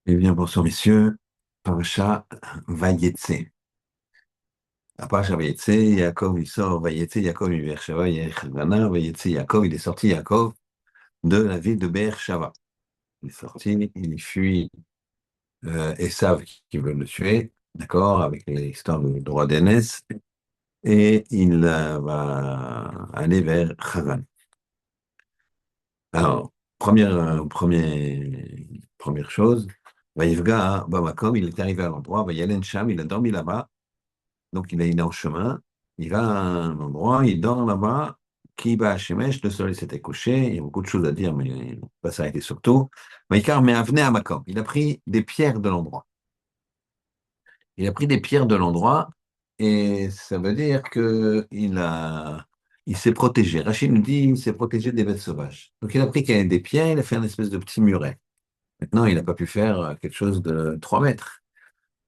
Eh bien, bonsoir messieurs, Parasha Vayetse. À Parasha Vayetse, Yaakov il sort, Vayetse, Yaakov il Beersheva, Yechvana, Vayetse, Yaakov, il est sorti, Yaakov, de la ville de Beersheva. Il est sorti, il fuit Esav qui veut le tuer, d'accord, avec l'histoire du roi d'Énès, et il va aller vers Haran. Alors, première chose, Vaïvga, Bamakom, il est arrivé à l'endroit, Vayalen Sham, il a dormi là-bas. Donc, il est en chemin, il va à un endroit, il dort là-bas, qui va à Shemesh, le soleil s'était couché, il y a beaucoup de choses à dire, mais on va pas s'arrêter surtout. Maïkar, mais avenait à Makom. Il a pris des pierres de l'endroit. Il a pris des pierres de l'endroit, et ça veut dire il s'est protégé. Rachid nous dit il s'est protégé des bêtes sauvages. Donc, il a pris des pierres, il a fait un espèce de petit muret. Maintenant, il n'a pas pu faire quelque chose de 3 mètres.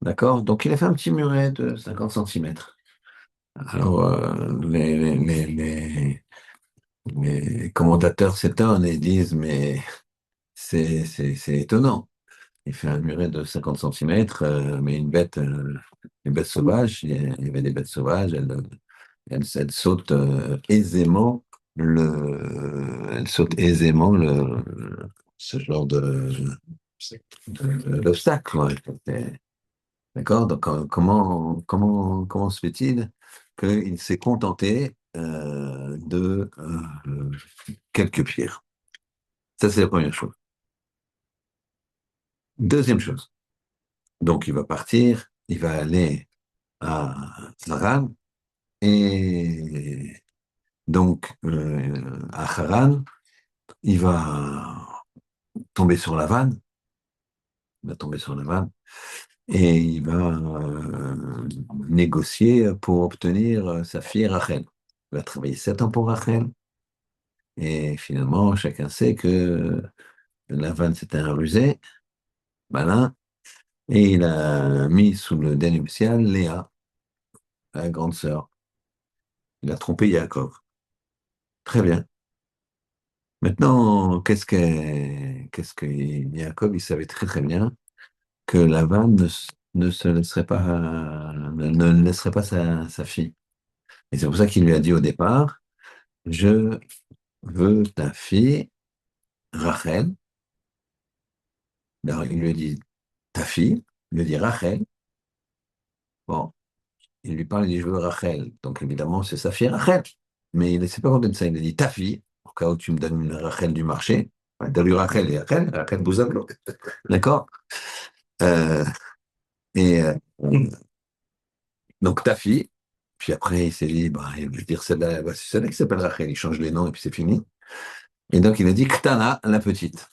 D'accord? Donc, il a fait un petit muret de 50 centimètres. Alors, les commentateurs s'étonnent et disent, mais c'est étonnant. Il fait un muret de 50 centimètres, mais une bête sauvage, il y avait des bêtes sauvages, elles sautent aisément elles sautent aisément ce genre d'obstacle. Ouais. D'accord? Donc, comment se fait-il qu'il s'est contenté de quelques pierres? Ça, c'est la première chose. Deuxième chose. Donc, il va partir, il va aller à Haran, et donc, à Haran, il va tomber sur la vanne, il va tomber sur la vanne, et il va négocier pour obtenir sa fille Rachel. Il va travailler 7 ans pour Rachel. Et finalement, chacun sait que Lavan, c'était un rusé, malin, et il a mis sous le dé nuptial Léa, la grande sœur. Il a trompé Yaakov. Très bien. Maintenant, qu'est-ce que Yaakov, il savait très très bien que Lavan ne se laisserait pas, ne laisserait pas sa fille. Et c'est pour ça qu'il lui a dit au départ, je veux ta fille, Rachel. Alors, il lui a dit ta fille, il lui a dit Rachel. Bon, il lui parle, il dit, je veux Rachel. Donc évidemment, c'est sa fille Rachel. Mais il ne s'est pas content de ça. Il a dit, ta fille, au cas où tu me donnes une Rachel du marché. Ouais, donne-lui Rachel et Rachel Bouzablo. D'accord? Euh, et donc ta fille. Puis après, il s'est dit, bah, il veut dire celle-là, bah, c'est celle-là qui s'appelle Rachel. Il change les noms et puis c'est fini. Et donc il a dit Ktana, la petite.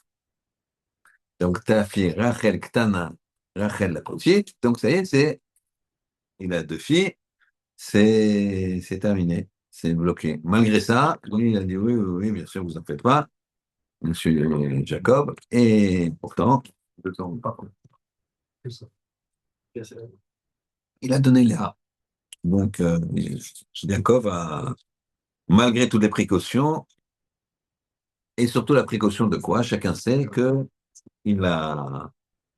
Donc ta fille Rachel Ktana, Rachel la petite. Donc ça y est, il a 2 filles. C'est terminé, c'est bloqué. Malgré ça, lui, il a dit oui, oui, oui, bien sûr, vous en faites pas, monsieur Jacob, et pourtant, il a donné Léa. Donc, Jacob a, malgré toutes les précautions, et surtout la précaution de quoi, chacun sait que il a,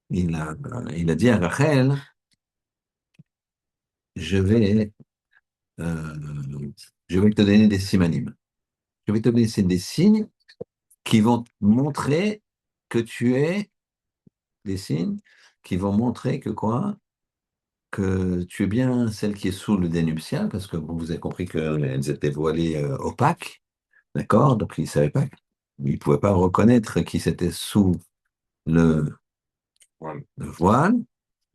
il a, il a dit à Rachel, je vais, euh, je vais te donner des simanim. Je vais te donner des signes qui vont montrer que tu es des signes qui vont montrer que quoi? Que tu es bien celle qui est sous le dénuptial, parce que vous avez compris qu'elles étaient voilées opaques, d'accord? Donc ils ne savaient pas, ils ne pouvaient pas reconnaître qui c'était sous le, le voile.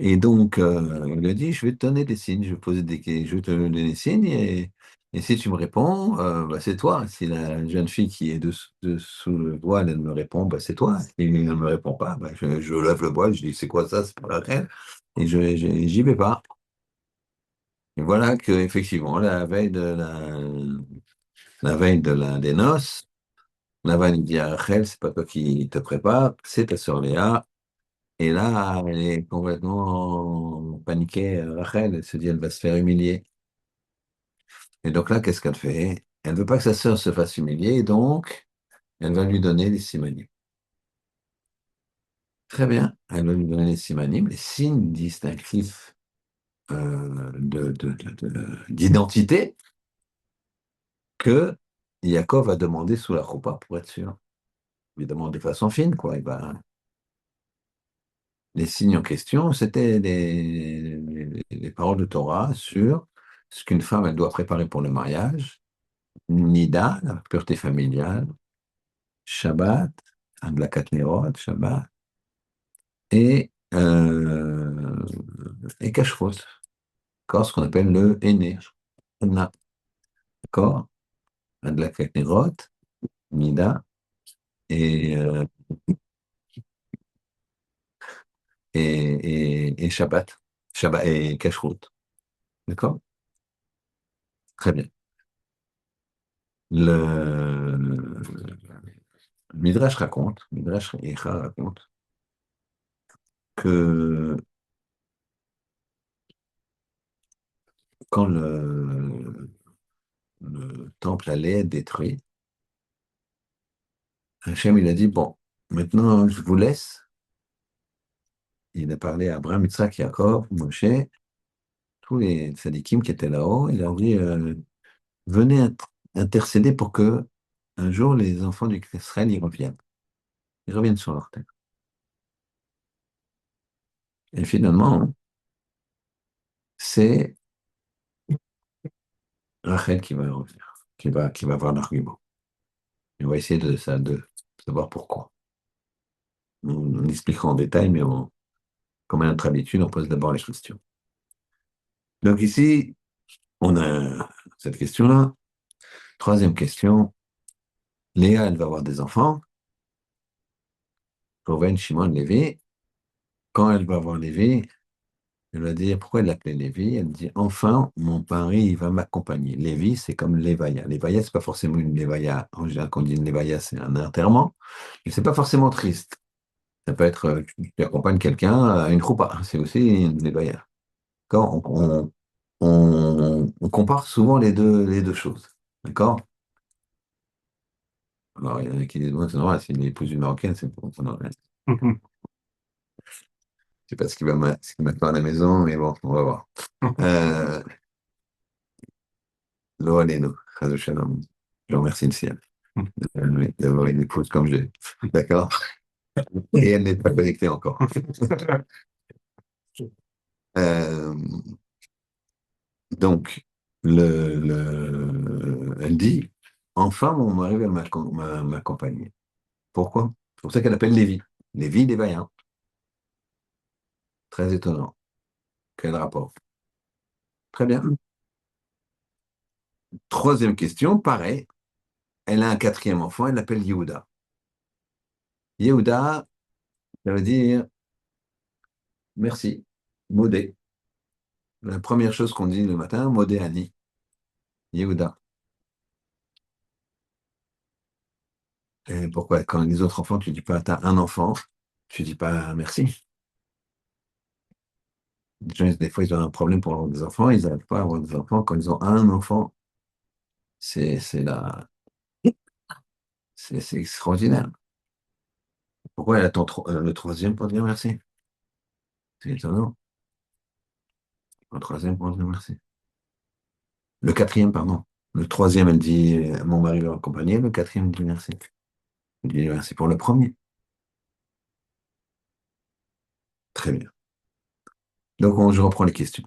Et donc, il a dit, je vais te donner des signes, je vais poser je vais te donner des signes, et si tu me réponds, bah, c'est toi. Si la jeune fille qui est dessous le voile, elle me répond, bah, c'est toi. Si elle ne me répond pas, bah, je lève le voile, je dis, c'est quoi ça? C'est pas la reine. Et j'y vais pas. Et voilà que effectivement, la veille des noces, Lavan dit à Rachel, c'est pas toi qui te prépare, c'est ta sœur Léa. Et là, elle est complètement paniquée, Rachel, elle se dit, elle va se faire humilier. Et donc là, qu'est-ce qu'elle fait? Elle veut pas que sa sœur se fasse humilier, donc elle va lui donner les simonies. Très bien. Elle va lui donner les simanim, les signes distinctifs d'identité que Yaakov va demander sous la roupa pour être sûr. Évidemment, de façon fine, quoi. Les signes en question, c'était les paroles de Torah sur ce qu'une femme, elle doit préparer pour le mariage, Nida, la pureté familiale, Shabbat, Adlakat Nerot, Shabbat, et, et Kashrut, d'accord, ce qu'on appelle le Héné, Hanna, d'accord, Adlakat Nerot, Nida, et, et Shabbat, Shabbat et Kashrut, d'accord? Très bien. Le Midrash raconte, Midrash Eicha raconte que quand le temple allait être détruit, Hachem il a dit, bon, maintenant je vous laisse. Il a parlé à Abraham, Yitzhak, Yaakov, Moshe, tous les tzadikim qui étaient là-haut. Il leur dit, venez intercéder pour que un jour les enfants du Israël y reviennent. Ils reviennent sur leur terre. Et finalement, c'est Rachel qui va revenir, qui va avoir l'argument. Et on va essayer de savoir pourquoi. On expliquera en détail, mais comme à notre habitude, on pose d'abord les questions. Donc ici, on a cette question-là. Troisième question, Léa, elle va avoir des enfants. Reuven, Shimon, Lévi. Quand elle va avoir Lévi, elle va dire pourquoi elle l'appelait Lévi. Elle dit enfin, mon mari, il va m'accompagner. Lévi, c'est comme Lévaïa. Lévaïa, c'est pas forcément une Lévaïa. En général, quand on dit une Lévaïa, c'est un enterrement. Mais c'est pas forcément triste. Ça peut être, tu accompagnes quelqu'un à une choupa. C'est aussi une Lévaïa. D'accord? On compare souvent les deux choses. D'accord? Alors, il y en a qui disent, ouais, c'est normal, c'est une épouse une Marocaine, c'est normal. Je sais pas ce qu'il va faire à la maison, mais bon, on va voir. Euh, Lo Aleinu, Chas v'Shalom. Je remercie le ciel d'avoir une épouse comme j'ai. D'accord? Et elle n'est pas connectée encore. Euh, donc, elle dit, enfin, mon mari va m'accompagner. Pourquoi? C'est pour ça qu'elle appelle Lévi. Lévi, des vaillants. Très étonnant. Quel rapport? Très bien. Troisième question, pareil. Elle a un quatrième enfant, elle l'appelle Yehuda. Yehuda, ça veut dire merci, modé. La première chose qu'on dit le matin, modé Ani, Yehuda. Et pourquoi? Quand les autres enfants, tu dis pas, t'as un enfant, tu dis pas merci. Les gens, des fois, ils ont un problème pour avoir des enfants, ils n'arrivent pas à avoir des enfants. Quand ils ont un enfant, c'est extraordinaire. Pourquoi elle attend le troisième pour dire merci? C'est étonnant. Le troisième pour dire merci. Le quatrième, pardon. Le troisième, elle dit, mon mari va m'accompagner. Le quatrième, elle dit merci. Elle dit merci pour le premier. Très bien. Donc, je reprends les questions.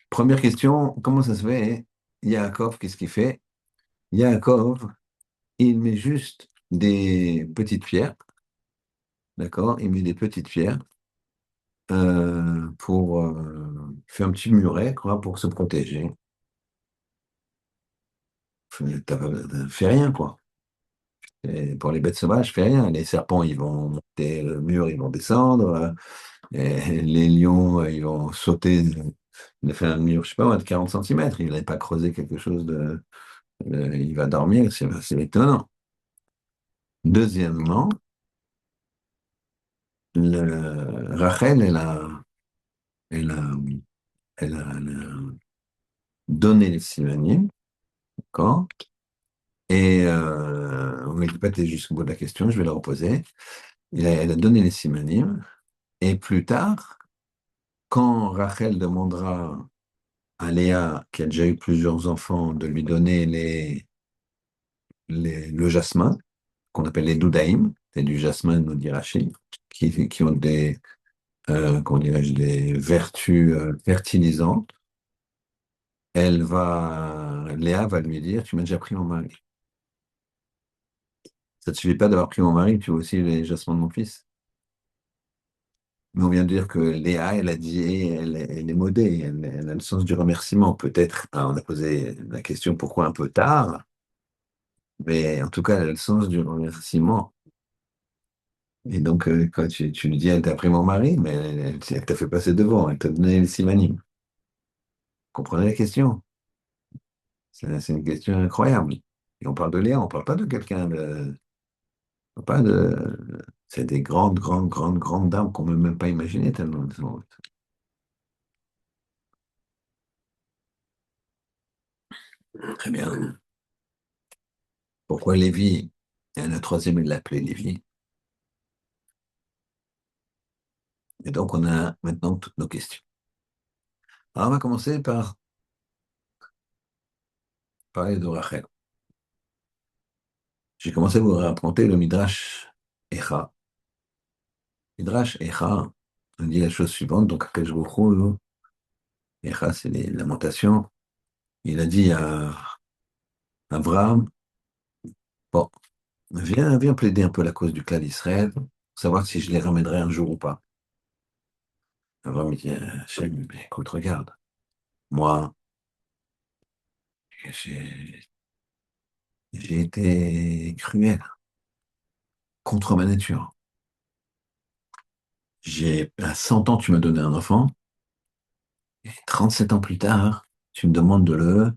Première question, comment ça se fait? Yaakov, qu'est-ce qu'il fait? Yaakov, il met juste des petites pierres, d'accord? Il met des petites pierres pour faire un petit muret, quoi, pour se protéger. Fais rien, quoi. Et pour les bêtes sauvages, fais rien. Les serpents, ils vont monter le mur, ils vont descendre. Et les lions, ils vont sauter. Il a fait un mur, je sais pas, de 40 centimètres. Il n'avait pas creusé quelque chose il va dormir, c'est étonnant. Deuxièmement, Rachel, elle a, elle a donné les simanim, d'accord? Et mais je vais pas été jusqu'au bout de la question, je vais la reposer. elle a donné les simanim, et plus tard, quand Rachel demandera à Léa, qui a déjà eu plusieurs enfants, de lui donner le jasmin, qu'on appelle les doudaïm, c'est du jasmin, nous dit Rachel, qui ont comment dirais-je, des vertus fertilisantes. Léa va lui dire, tu m'as déjà pris mon mari. Ça ne te suffit pas d'avoir pris mon mari, tu veux aussi les jasmins de mon fils. Mais on vient de dire que Léa, elle a dit, elle est modée, elle a le sens du remerciement. Peut-être, on a posé la question pourquoi un peu tard, mais en tout cas, elle a le sens du remerciement. Et donc, quand tu lui dis, elle t'a pris mon mari, mais elle t'a fait passer devant, elle t'a donné le simanim. Comprenez la question? C'est une question incroyable. Et on parle de Léa, on parle pas de quelqu'un de, pas de, c'est des grandes, grandes, grandes, grandes dames qu'on ne peut même pas imaginer tellement elles sont. Très bien. Pourquoi Lévi? Et la troisième, il l'appelait Lévi. Et donc, on a maintenant toutes nos questions. Alors, on va commencer par parler de Rachel. J'ai commencé à vous raconter le Midrash Echa. Midrash Echa, on dit la chose suivante. Donc, Akash Baruch Hu, Echa, c'est les lamentations. Il a dit à Abraham, bon, viens plaider un peu la cause du clan d'Israël, pour savoir si je les ramènerai un jour ou pas. Abraham il dit, Hachem, mais écoute, regarde, moi, j'ai j'ai été cruel contre ma nature. À 100 ans, tu m'as donné un enfant, et 37 ans plus tard, tu me demandes de le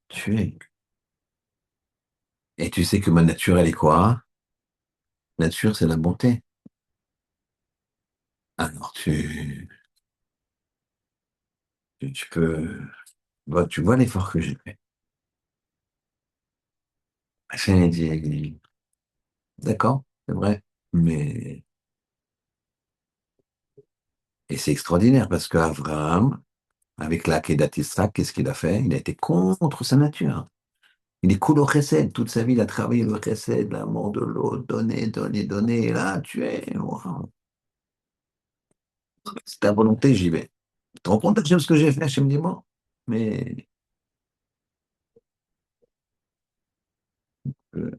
tuer. Et tu sais que ma nature, elle est quoi? La nature, c'est la bonté. Alors, tu peux, tu vois l'effort que j'ai fait. Hachem dit, d'accord, c'est vrai, mais et c'est extraordinaire parce qu'Abraham, avec la Kedat Yitzhak, qu'est-ce qu'il a fait? Il a été contre sa nature. Il est cool au chesed. Toute sa vie, il a travaillé le chesed, l'amour de l'autre, donner, donner, donner. Et là, tu es, wow. C'est ta volonté, j'y vais. Tu te rends compte, Hachem, ce que j'ai fait? Hachem dit, bon, mais euh,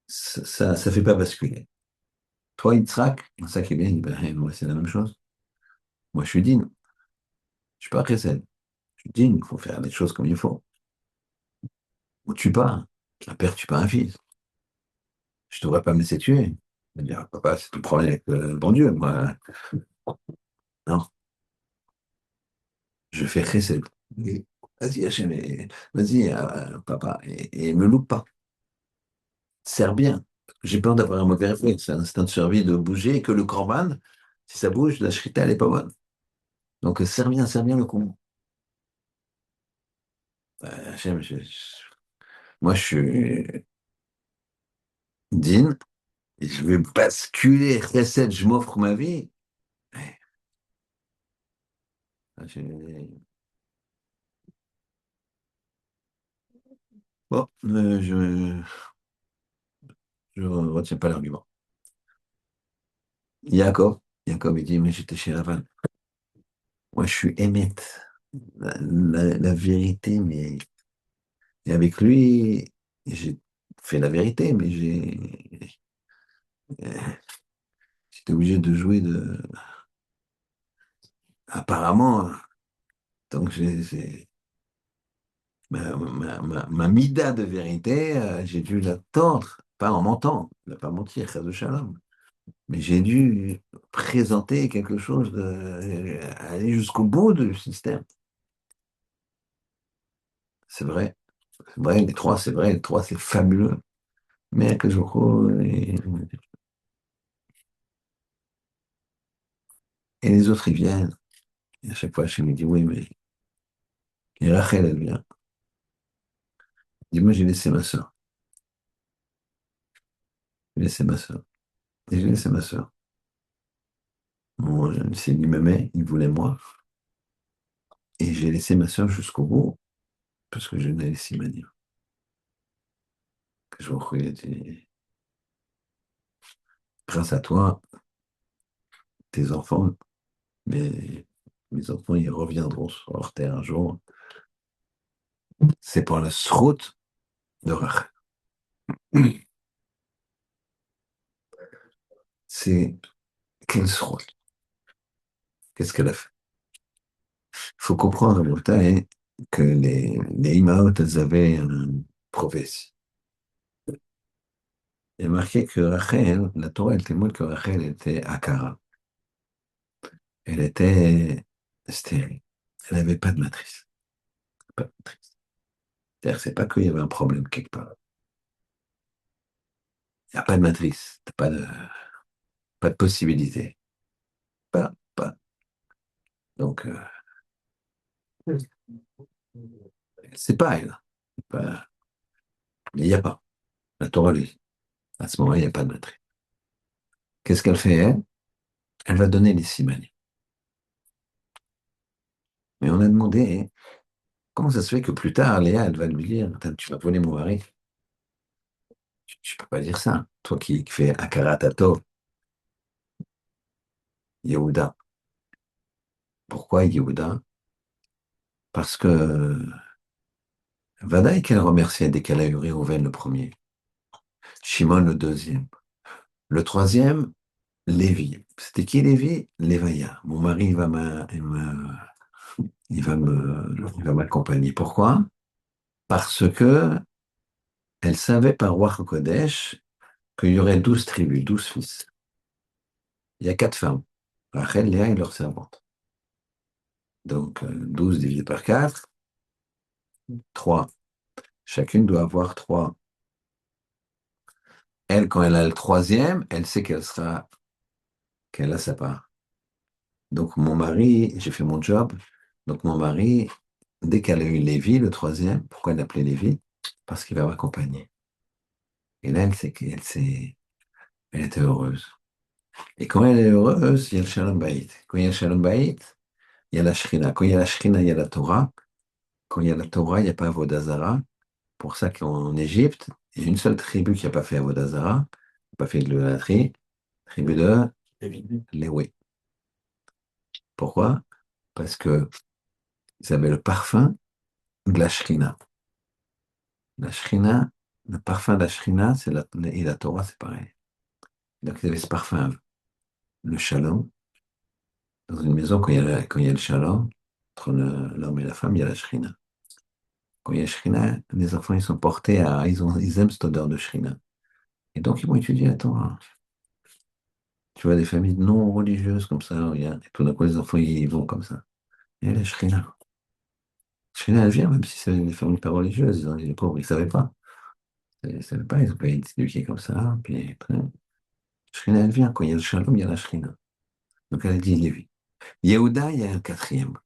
ça fait pas basculer. Toi, Yitzhak, c'est ça qui est bien, il dit, ben, moi, c'est la même chose. Moi, je suis digne. Je suis pas chesed. Je suis digne. Il faut faire les choses comme il faut. Ou tue pas. Un père tue pas un fils. Je ne devrais pas me laisser tuer. Je vais dire, papa, c'est ton problème avec le bon Dieu. Moi, non, je fais chesed. Et vas-y, Hachem, vas-y, papa, et me loupe pas. Serre bien. J'ai peur d'avoir un mauvais réflexe. C'est un instinct de survie de bouger et que le corban, si ça bouge, la shrita, elle est pas bonne. Donc, serre bien le coup. Hachem, moi, je suis digne et je vais basculer chesed, je m'offre ma vie. Ouais, je- Bon, je ne retiens pas l'argument. Jacob, Jacob, il dit, mais j'étais chez Laval. Moi, je suis émette. La vérité, mais et avec lui, j'ai fait la vérité, mais j'étais obligé de jouer de. Apparemment, donc ma mida de vérité, j'ai dû la tordre, pas en mentant, ne pas mentir, de shalom, mais j'ai dû présenter quelque chose, aller jusqu'au bout du système. C'est vrai, les trois, c'est vrai, les trois, c'est fabuleux. Mais que je crois, et les autres, ils viennent. Et à chaque fois, je me dis, oui, mais. Et Rachel, elle vient. Dis-moi, j'ai laissé ma soeur. laissé ma soeur. Et j'ai laissé ma soeur. Bon, c'est lui m'aimait, il voulait moi. Et j'ai laissé ma soeur jusqu'au bout, parce que je l'ai laissé manière. Que je reconnais, grâce à toi, tes enfants, mes enfants, ils reviendront sur leur terre un jour. C'est pour la sroute de Rachel. C'est quelle sroute? Qu'est-ce qu'elle a fait? Il faut comprendre, Rabotai, que les Imaot, elles avaient une prophétie. Il y a marqué que Rachel, la Torah, elle témoigne que Rachel était Akara. Elle était stérile. Elle n'avait pas de matrice. Pas de matrice. C'est-à-dire, c'est pas qu'il y avait un problème quelque part. Il n'y a pas de matrice. Pas de possibilité. Pas. Donc, c'est pas elle. Pas- mais il n'y a pas. La Torah, lui, à ce moment-là, il n'y a pas de matrice. Qu'est-ce qu'elle fait, elle? Elle va donner les simani. Mais on a demandé, comment ça se fait que plus tard, Léa, elle va lui dire, attends, tu vas voler mon mari? Tu peux pas dire ça. Toi qui fais Akara Tato, Yehuda. Pourquoi Yehuda? Parce que Vadaï qu'elle remerciait dès qu'elle a eu Réhouven le premier, Shimon le deuxième, le troisième, Lévi. C'était qui Lévi? Lévaïa. Mon mari il va m'accompagner. Pourquoi? Parce que elle savait par Roi Kodesh qu'il y aurait 12 tribus, 12 fils. Il y a quatre femmes. Rachel, Léa et leurs servantes. Donc 12 divisé par 4, 3. Chacune doit avoir 3. Elle, quand elle a le troisième, elle sait qu'elle a sa part. Donc mon mari, j'ai fait mon job. Donc mon mari, dès qu'elle a eu Lévi, le troisième, pourquoi elle l'appelait Lévi? Parce qu'il va m'accompagner. Et là, elle était heureuse. Et quand elle est heureuse, il y a le Shalom Bayit. Quand il y a le Shalom Bayit, il y a la Shrina. Quand il y a la Shrina, il y a la Torah. Quand il y a la Torah, il n'y a pas Avodazara. Pour ça qu'en Égypte, il y a une seule tribu qui n'a pas fait Avodazara, n'a pas fait de l'idolâtrie, tribu de Léwi. Pourquoi? Parce que ils avaient le parfum de la Shrina. La Shrina, le parfum de la Shrina, et la Torah, c'est pareil. Donc ils avaient ce parfum, le shalom. Dans une maison, quand il y a le shalom, entre l'homme et la femme, il y a la Shrina. Quand il y a Shrina, les enfants, ils sont portés ils aiment cette odeur de Shrina. Et donc, ils vont étudier la Torah. Tu vois, des familles non religieuses comme ça, regarde, et tout d'un coup, les enfants, ils vont comme ça. Et la Shrina. Shrina, elle vient, même si c'est des familles pas religieuses, les pauvres, ils ne savaient pas. Ils ne savaient pas, ils ont pas été éduqués comme ça. Puis, après, Shrina, elle vient. Quand il y a le shalom, il y a la Shrina. Donc, elle dit Lévi. Yehuda, il y a un quatrième.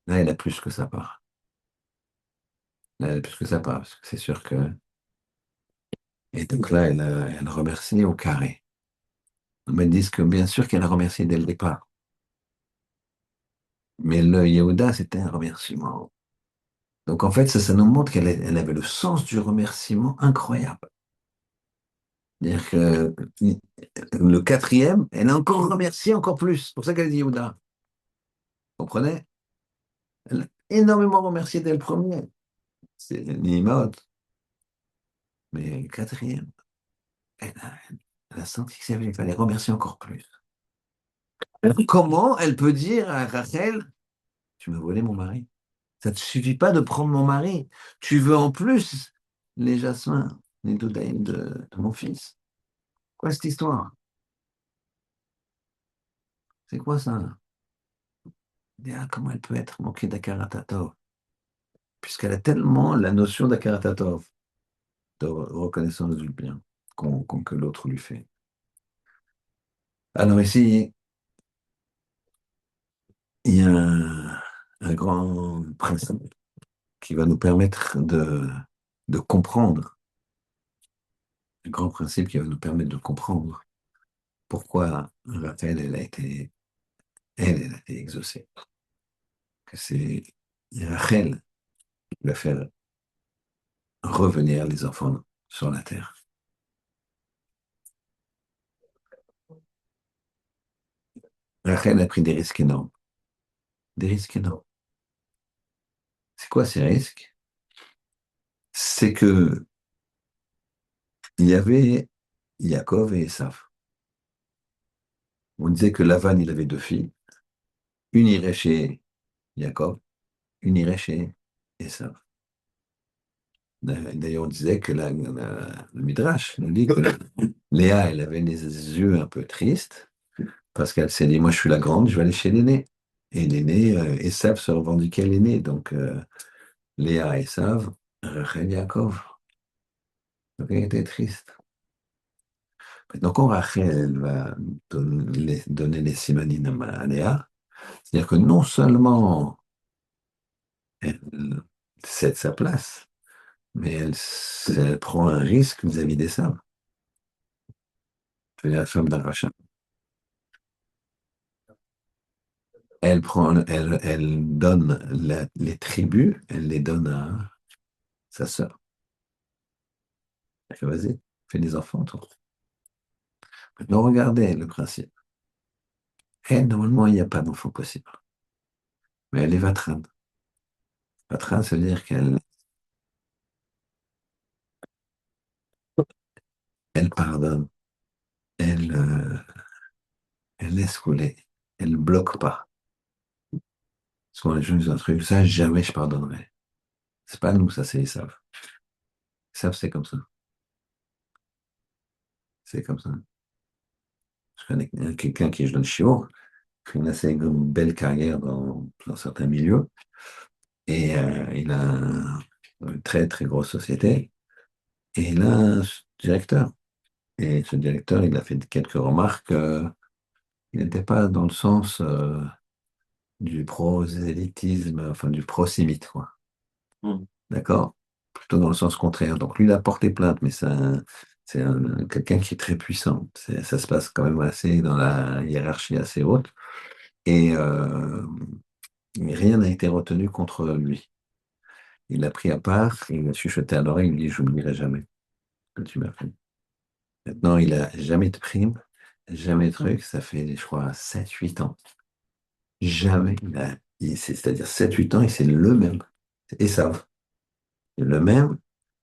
Là, elle a plus que sa part. Là, elle a plus que sa part, parce que c'est sûr que. Et donc là, elle remercie au carré. Mais ils disent que bien sûr qu'elle a remercié dès le départ. Mais le Yehuda, c'était un remerciement. Donc en fait, ça nous montre elle avait le sens du remerciement incroyable. C'est-à-dire que le quatrième, elle a encore remercié encore plus. C'est pour ça qu'elle dit Yehuda. Vous comprenez? Elle a énormément remercié dès le premier. C'est Nimot. Mais le quatrième, elle a senti qu'il fallait remercier encore plus. Alors, comment elle peut dire à Rachel, tu m'as volé mon mari? Ça ne te suffit pas de prendre mon mari. Tu veux en plus les jasmins, les doudaïm de mon fils. Quoi cette histoire? C'est quoi ça? Comment elle peut être manquée d'Akaratatov? Puisqu'elle a tellement la notion d'Akaratatov, de reconnaissance du bien que l'autre lui fait. Alors ici, il y a un grand principe qui va nous permettre de comprendre un grand principe qui va nous permettre de comprendre pourquoi Rachel, elle a été exaucée. Que c'est Rachel qui va faire revenir les enfants sur la terre. Rachel a pris des risques énormes. Des risques énormes. C'est quoi ces risques? C'est que il y avait Yaakov et Esav. On disait que Lavan, il avait deux filles. Une irait chez Yaakov, une irait chez Esav. D'ailleurs, on disait que le Midrash nous dit que Léa, elle avait les yeux un peu tristes parce qu'elle s'est dit, moi je suis la grande, je vais aller chez l'aîné. Et l'aîné, Esav se revendiquait l'aîné. Donc Léa, Esav, Rachel, Yaakov. Donc elle était triste. Maintenant, quand Rachel elle va donner les simanim à Léa, c'est-à-dire que non seulement elle cède sa place, mais elle prend un risque vis-à-vis des Sables. C'est la femme d'un rachat. Elle donne les tribus, elle les donne à sa sœur. Elle fait, vas-y, fais des enfants, toi. Maintenant, regardez le principe. Elle, normalement, il n'y a pas d'enfant possible. Mais elle est vatrane. Vatrane, ça veut dire qu'elle pardonne, elle, elle laisse couler, elle ne bloque pas. Parce qu'on a juste un truc, ça, jamais je pardonnerai. C'est pas nous, ça, c'est ils savent. Ils savent, c'est comme ça. C'est comme ça. Je connais quelqu'un qui est jeune chiot, qui a une assez belle carrière dans certains milieux, et il a une très, très grosse société, et il a un directeur. Et ce directeur, il a fait quelques remarques. Il n'était pas dans le sens du prosélytisme, enfin du prosémite, quoi. Mm. D'accord? Plutôt dans le sens contraire. Donc lui, il a porté plainte, mais quelqu'un qui est très puissant. Ça se passe quand même assez dans la hiérarchie assez haute. Et mais rien n'a été retenu contre lui. Il l'a pris à part, il a chuchoté à l'oreille, il lui dit, j'oublierai jamais ce que tu m'as fait. Maintenant, il a jamais de prime, jamais de truc, ça fait, je crois, 7 8 ans. Jamais. C'est-à-dire 7 8 ans, et c'est le même. Et ça, le même,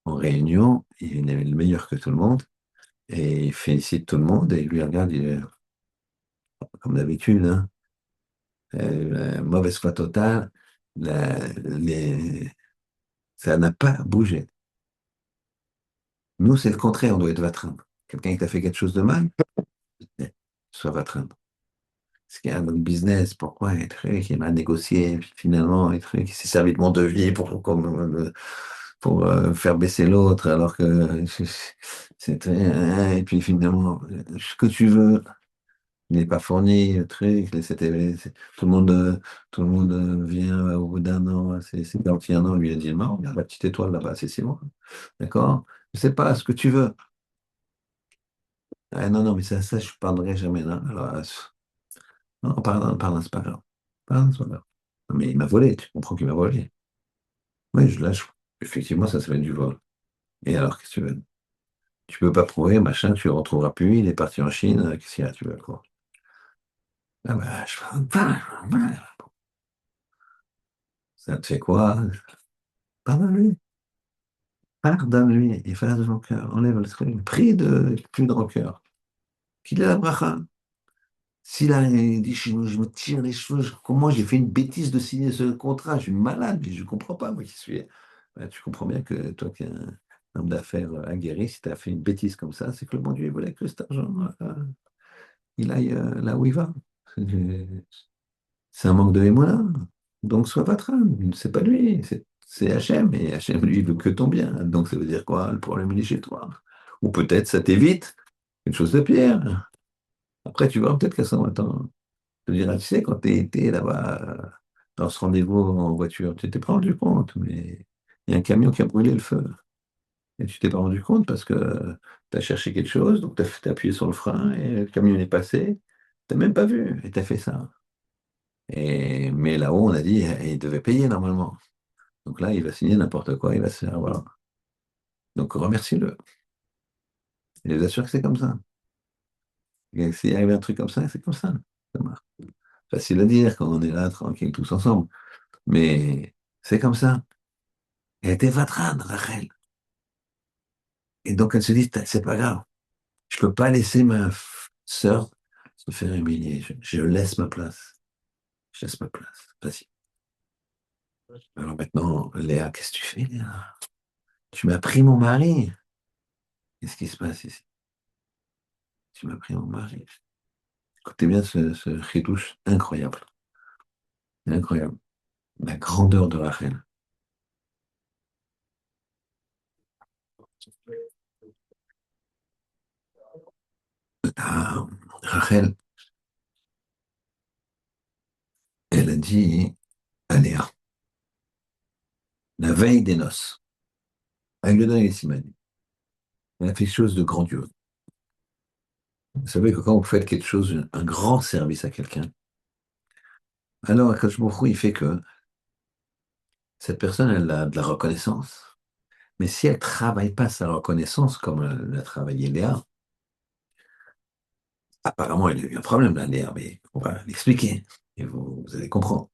en réunion, il est le meilleur que tout le monde, et il félicite tout le monde, et il lui regarde, il est, comme d'habitude, hein, mauvaise foi totale, ça n'a pas bougé. Nous, c'est le contraire, on doit être vatrin. Quelqu'un qui t'a fait quelque chose de mal, sois vatrin. Ce qu'il y a dans le business, pourquoi un truc, il m'a négocié, puis finalement, un truc, il s'est servi de mon devis pour faire baisser l'autre, alors que c'était, et puis finalement, ce que tu veux, il n'est pas fourni, le truc, tout le monde vient au bout d'un an, c'est gentil un an, lui a dit, non, regarde la petite étoile là-bas, c'est 6 mois, d'accord? Je sais pas ce que tu veux. Ah, non, non, mais ça, je ne parlerai jamais, là. Alors, non, pardon, pardon, c'est pas grave. Pardon, c'est pas grave. Non, mais il m'a volé, tu comprends qu'il m'a volé. Oui, je lâche. Effectivement, ça s'appelle du vol. Et alors, qu'est-ce que tu veux? Tu peux pas prouver, machin, tu le retrouveras plus, il est parti en Chine, qu'est-ce qu'il y a, tu veux quoi? Ah bah, ça te fait quoi? Pardonne-lui, pardonne-lui, efface de son cœur, enlève le truc, prie de plus de rancœur. Qu'il ait la bracha. S'il a dit, je me tire les cheveux, comment j'ai fait une bêtise de signer ce contrat, je suis malade, mais je ne comprends pas, moi qui suis. Ben, tu comprends bien que toi qui es un homme d'affaires aguerri, si tu as fait une bêtise comme ça, c'est que le bon Dieu il voulait que cet argent, il aille là où il va. C'est un manque de mémoire. Donc sois patron, c'est pas lui, c'est Hachem, et Hachem lui il veut que ton bien. Donc ça veut dire quoi? Le problème il est chez toi. Ou peut-être ça t'évite une chose de pierre. Après tu vois peut-être qu'à 120 ans. Je te dirais, tu sais, quand tu étais là-bas, dans ce rendez-vous en voiture, tu t'es pas rendu compte, mais il y a un camion qui a brûlé le feu. Et tu t'es pas rendu compte parce que tu as cherché quelque chose, donc tu as appuyé sur le frein et le camion est passé. Tu n'as même pas vu et tu as fait ça. Mais là-haut, on a dit, il devait payer normalement. Donc là, il va signer n'importe quoi, il va se faire avoir. Donc remercie-le. Je vous assure que c'est comme ça. Et s'il arrive un truc comme ça, c'est comme ça. Ça marche. Facile à dire quand on est là, tranquille, tous ensemble. Mais c'est comme ça. Elle était vatrane, Rachel. Et donc elle se dit, c'est pas grave. Je peux pas laisser ma sœur se faire humilier. Je laisse ma place. Je laisse ma place. Vas-y. Alors maintenant, Léa, qu'est-ce que tu fais, Léa? Tu m'as pris mon mari. Qu'est-ce qui se passe ici? Tu m'as pris mon mari. Écoutez bien ce chidouche incroyable. Incroyable. La grandeur de Rachel. Ah, Rachel, elle a dit à Léa, la veille des noces, avec le donner les Simani, elle a fait quelque chose de grandiose. Vous savez que quand vous faites quelque chose, un grand service à quelqu'un, alors Akash Baruch Hu, il fait que cette personne, elle a de la reconnaissance. Mais si elle ne travaille pas sa reconnaissance comme l'a travaillé Léa, apparemment, elle a eu un problème, là, Léa, mais on va l'expliquer. Et vous allez comprendre.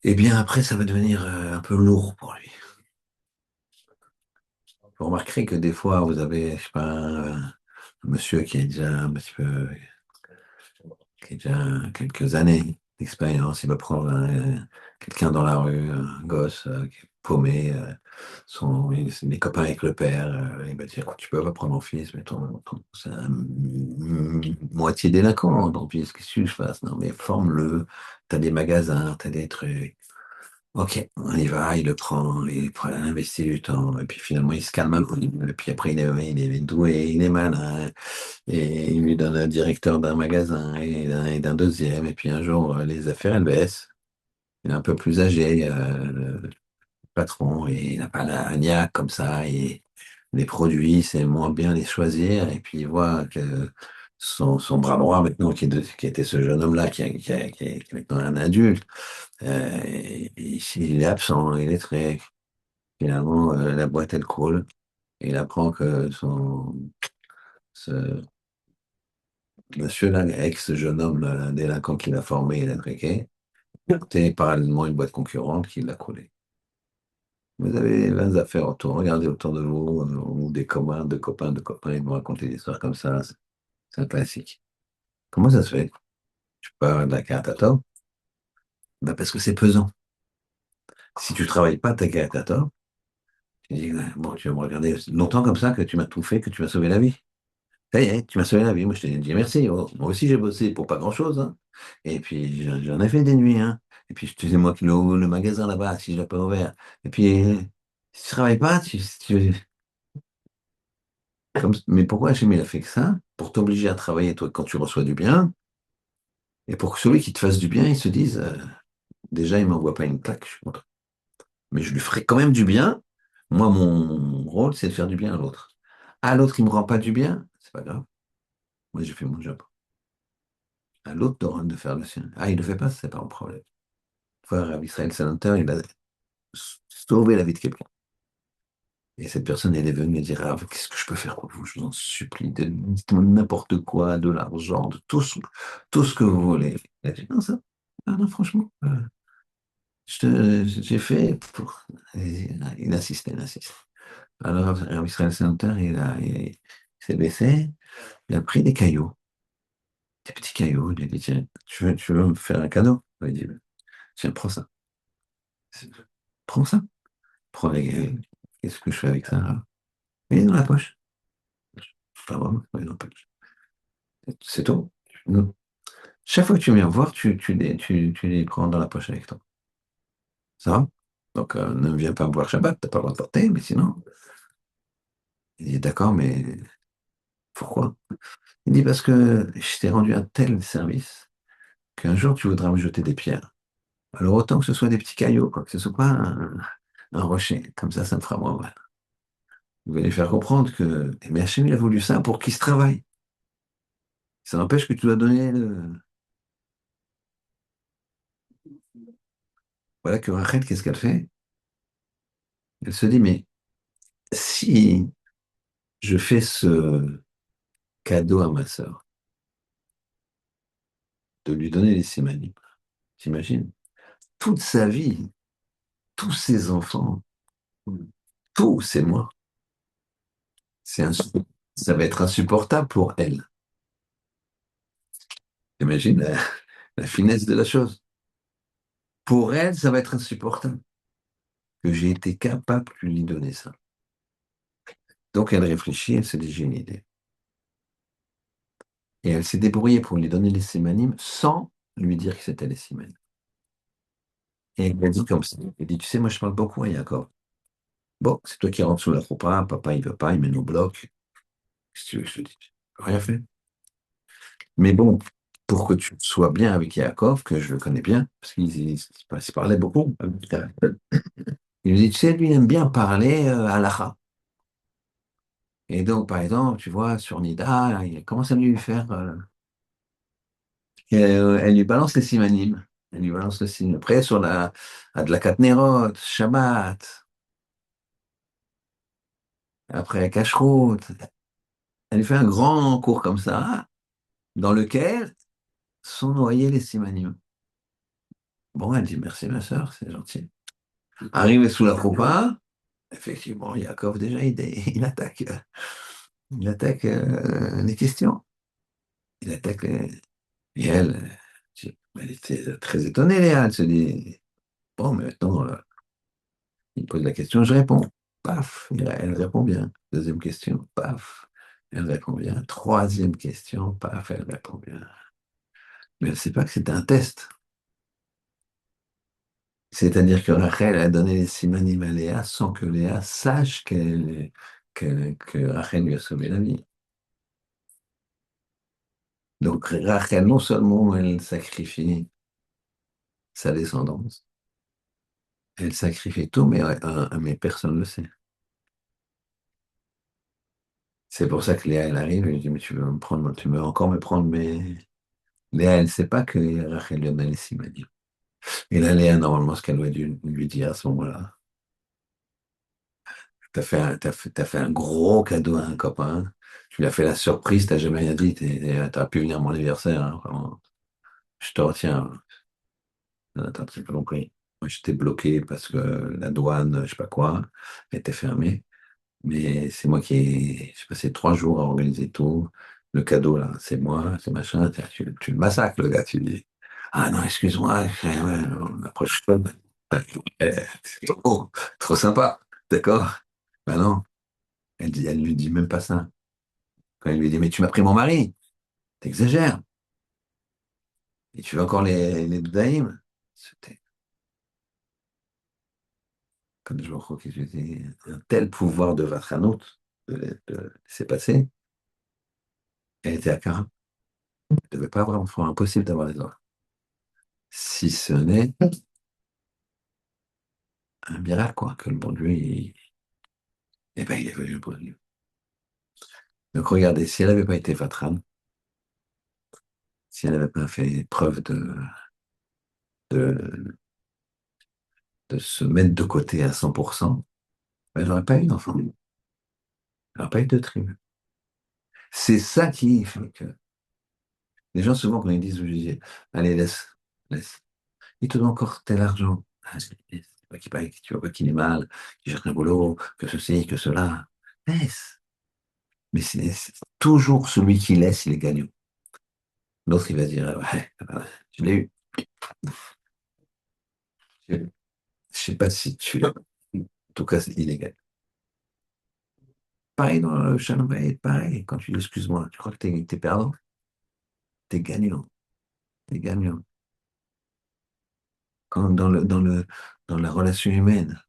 Eh bien, après, ça va devenir un peu lourd pour lui. Vous remarquerez que des fois, vous avez, je sais pas, un monsieur qui a déjà un petit peu, qui a déjà quelques années d'expérience, il va prendre quelqu'un dans la rue, un gosse qui est paumé, les copains avec le père, il va dire, écoute, tu peux pas prendre mon fils, mais c'est un moitié délinquant, ton fils, qu'est-ce que je fasse? Non, mais forme-le, t'as des magasins, t'as des trucs. Ok, on y va, il le prend, il investit du temps, et puis finalement il se calme un peu, et puis après il est doué, il est malin, et il lui donne un directeur d'un magasin et d'un deuxième, et puis un jour les affaires elles baissent, il est un peu plus âgé, le patron, et il n'a pas la niaque comme ça, et les produits c'est moins bien les choisir, et puis il voit que son bras droit maintenant, qui était ce jeune homme-là, qui est maintenant un adulte, il est absent, il est très. Finalement, la boîte, elle coule. Et il apprend que ce monsieur-là, ex jeune homme délinquant qu'il a formé, il a traqué, c'était parallèlement une boîte concurrente qui l'a coulé. Vous avez 20 affaires autour. Regardez autour de vous, ou des copains, de copains, ils vont raconter des histoires comme ça. C'est un classique. Comment ça se fait? Tu parles de la carte à tort? Ben parce que c'est pesant. Si tu travailles pas ta carte à tort, tu dis, bon, tu vas me regarder longtemps comme ça que tu m'as tout fait, que tu m'as sauvé la vie. Ça y est, tu m'as sauvé la vie. Moi, je t'ai dit merci. Oh, moi aussi, j'ai bossé pour pas grand-chose, hein. Et puis, j'en ai fait des nuits, hein. Et puis, c'est moi qui le magasin là-bas, si je l'ai pas ouvert. Et puis, si tu travailles pas, mais pourquoi Hachem, il a fait que ça? Pour t'obliger à travailler, toi, quand tu reçois du bien. Et pour que celui qui te fasse du bien, il se dise, déjà, il m'envoie pas une claque, je suis content. Mais je lui ferai quand même du bien. Moi, mon rôle, c'est de faire du bien à l'autre. À l'autre, il me rend pas du bien, c'est pas grave. Moi, j'ai fait mon job. À l'autre de faire le sien. Ah, il ne le fait pas, c'est pas un problème. Une fois, Rabbi Israël Salanter, il a sauvé la vie de quelqu'un. Et cette personne, elle est venue me dire, ah, qu'est-ce que je peux faire pour vous? Je vous en supplie, dites-moi n'importe quoi, de l'argent, de tout ce que vous voulez. Il a dit, non, ça, ah, non, franchement, j'ai fait pour. Et il insistait, il insistait. Alors, Rabbi Israël Salanter, il s'est baissé, il a pris des cailloux, des petits cailloux, il a dit, tiens, tu veux me faire un cadeau? Il a dit, tiens, prends ça. Prends ça. Prends qu'est-ce que je fais avec ça, là? Il est dans la poche. Pas vraiment, il est dans la poche. C'est tout. Non. Chaque fois que tu viens voir, tu les prends dans la poche avec toi. Ça va? Donc, ne viens pas me voir Shabbat, t'as pas le droit de porter, mais sinon. Il dit, d'accord, mais pourquoi? Il dit, parce que je t'ai rendu un tel service qu'un jour, tu voudras me jeter des pierres. Alors, autant que ce soit des petits cailloux, quoi, que ce soit pas un rocher. Comme ça me fera moins mal. Vous allez faire comprendre que mais Hachem, il a voulu ça pour qu'il se travaille. Ça n'empêche que tu dois donner le... Voilà que Rachel, qu'est-ce qu'elle fait? Elle se dit, mais si je fais ce cadeau à ma sœur, de lui donner les Simanim, t'imagines? Toute sa vie, tous ses enfants, tout, c'est moi. C'est un... Ça va être insupportable pour elle. Imagine la finesse de la chose. Pour elle, ça va être insupportable que j'ai été capable de lui donner ça. Donc elle réfléchit, elle se dit, j'ai une idée. Et elle s'est débrouillée pour lui donner les Simanim sans lui dire que c'était les Simanim. Et elle a dit comme ça. Elle dit, tu sais, moi je parle beaucoup à Yaakov. Bon, c'est toi qui rentres sous la choupa, papa il veut pas, il met nos blocs. Si tu veux que je te dise, rien fait. Mais bon, pour que tu sois bien avec Yaakov, que je le connais bien, parce qu'il parlait beaucoup. Il lui dit, tu sais, lui, il aime bien parler halakha. Et donc, par exemple, tu vois, sur Nida, il commence à lui faire. Elle lui balance les simanim. Elle lui balance le signe. Après, sur la Adlakat Nerot, Shabbat, après Kashrut, elle lui fait un grand cours comme ça, dans lequel sont noyés les simanim. Bon, elle dit merci, ma sœur, c'est gentil. Arrivé sous la choupa, effectivement, Yaakov, déjà, il attaque les questions. Il attaque les... Et elle était très étonnée, Léa. Elle se dit, bon, mais maintenant, il pose la question, je réponds. Paf, elle répond bien. Deuxième question, paf, elle répond bien. Troisième question, paf, elle répond bien. Mais elle ne sait pas que c'était un test. C'est-à-dire que Rachel a donné les simanim à Léa sans que Léa sache que Rachel lui a sauvé la vie. Donc Rachel, non seulement elle sacrifie sa descendance, elle sacrifie tout, mais personne ne le sait. C'est pour ça que Léa, elle arrive et lui dit, mais tu veux me prendre, tu veux encore me prendre mes... Léa, elle ne sait pas que Rachel lui a donné les simanim. Et là, Léa, normalement, ce qu'elle doit lui dire à ce moment-là, t'as fait un gros cadeau à un copain, tu lui as fait la surprise, t'as jamais rien dit, t'aurais pu venir à mon anniversaire, hein, vraiment. Je te retiens, t'as pas compris. Moi, j'étais bloqué parce que la douane, je sais pas quoi, était fermée. Mais c'est moi j'ai passé 3 jours à organiser tout. Le cadeau, là, c'est moi, c'est machin. Tu le massacres, le gars. Tu dis, ah non, excuse-moi, la prochaine fois, c'est trop sympa. D'accord? Ben non, elle lui dit même pas ça. Quand elle lui dit, mais tu m'as pris mon mari, t'exagères. Et tu veux encore les Doudaïm? C'était, comme je crois que j'ai un tel pouvoir de Vatranout, de laisser passer. Elle était à Cara. Elle ne devait pas avoir d'enfant, impossible d'avoir des enfants. Si ce n'est un miracle, quoi, que le bon Dieu, eh ben, il est venu pour lui. Donc regardez, si elle n'avait pas été Vatran, si elle n'avait pas fait preuve de, de se mettre de côté à 100%, ben, elle n'aurait pas eu d'enfant. Elle n'aurait pas eu de tribu. C'est ça qui fait que les gens, souvent, quand ils disent, je dis, allez, laisse. Il te donne encore tel argent. Ah, c'est pas qu'il paraît, tu vois pas qu'il est mal, qu'il cherche un boulot, que ceci, que cela. Laisse. Mais c'est toujours celui qui laisse, il est gagnant. L'autre, il va dire, ouais, je l'ai eu. Je ne sais pas si tu l'as. En tout cas, c'est illégal. Pareil dans le Shalom Bayit, pareil. Quand tu dis excuse-moi, tu crois que t'es perdant? T'es gagnant. T'es gagnant. Quand dans la relation humaine,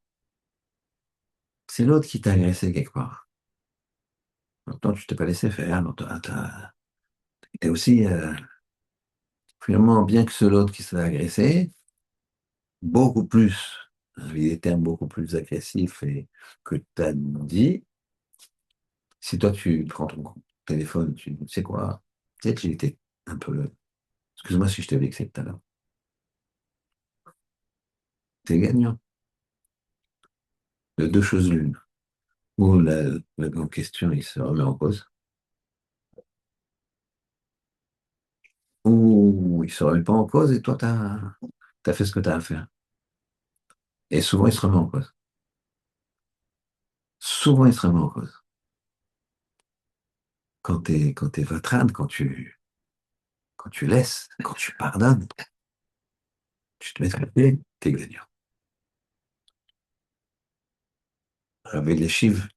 c'est l'autre qui t'a agressé quelque part. Maintenant, tu t'es pas laissé faire. Non, t'es aussi, finalement, bien que c'est l'autre qui s'est agressé, beaucoup plus, avec des termes beaucoup plus agressifs et que tu as dit, Si toi, tu prends ton téléphone, tu sais quoi, peut-être qu'il était un peu. Excuse-moi si je t'ai vexé tout à l'heure. T'es gagnant. De deux choses l'une. Ou la grande question, il se remet en cause. Ou il se remet pas en cause et toi, t'as fait ce que t'as à faire. Et souvent, il se remet en cause. Souvent, il se remet en cause. Quand t'es vatrane, quand tu laisses, quand tu pardonnes, tu te mets à pied, t'es gagnant. Rabbi Leshiv,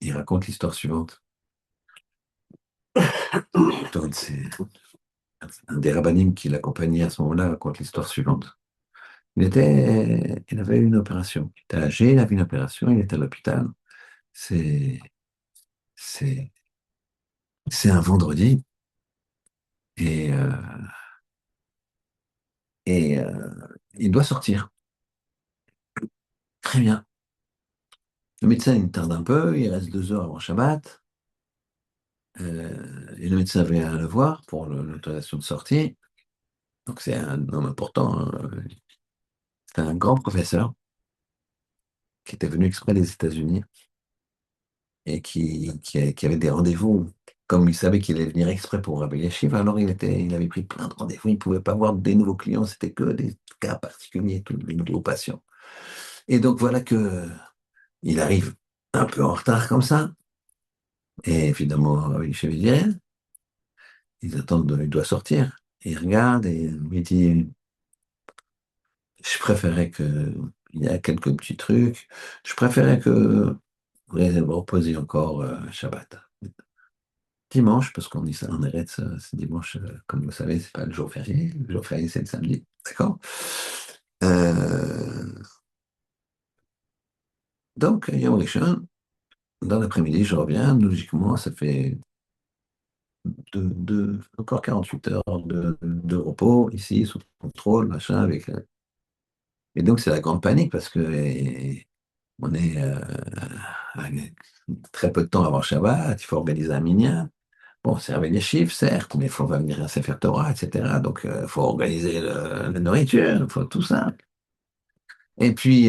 il raconte l'histoire suivante. Donc, c'est un des rabbinim qui l'accompagnait à ce moment-là raconte l'histoire suivante. Il avait eu une opération. Il était âgé, il avait une opération, il était à l'hôpital. C'est, c'est, c'est un vendredi et, euh, et il doit sortir. Très bien. Le médecin, il tarde un peu, il reste 2 heures avant Shabbat. Et le médecin vient le voir pour l'autorisation de sortie. Donc c'est un homme important, hein. C'est un grand professeur qui était venu exprès des États-Unis et qui avait des rendez-vous. Comme il savait qu'il allait venir exprès pour Rabbi Yeshiva, alors il avait pris plein de rendez-vous. Il ne pouvait pas avoir des nouveaux clients, c'était que des cas particuliers, tous les nouveaux patients. Et donc voilà que il arrive un peu en retard comme ça. Et évidemment, Rabbi Yeshiva dit rien. Ils attendent, il doit sortir. Il regarde et il dit, je préférais que, il y a quelques petits trucs, je préférais que vous reposiez encore Shabbat. Dimanche, parce qu'on dit ça en Eretz, c'est dimanche, comme vous savez, c'est pas le jour férié. Le jour férié, c'est le samedi. D'accord? Euh, donc, Yom Rishon, dans l'après-midi, je reviens. Logiquement, ça fait encore 48 heures de repos ici, sous contrôle, machin, et donc, c'est la grande panique parce que on est à très peu de temps avant Shabbat, il faut organiser un minyan. Bon, c'est avec les chiffres, certes, mais il faut venir un Sefer Torah, etc. Donc, il faut organiser la nourriture, il faut tout ça. Et puis,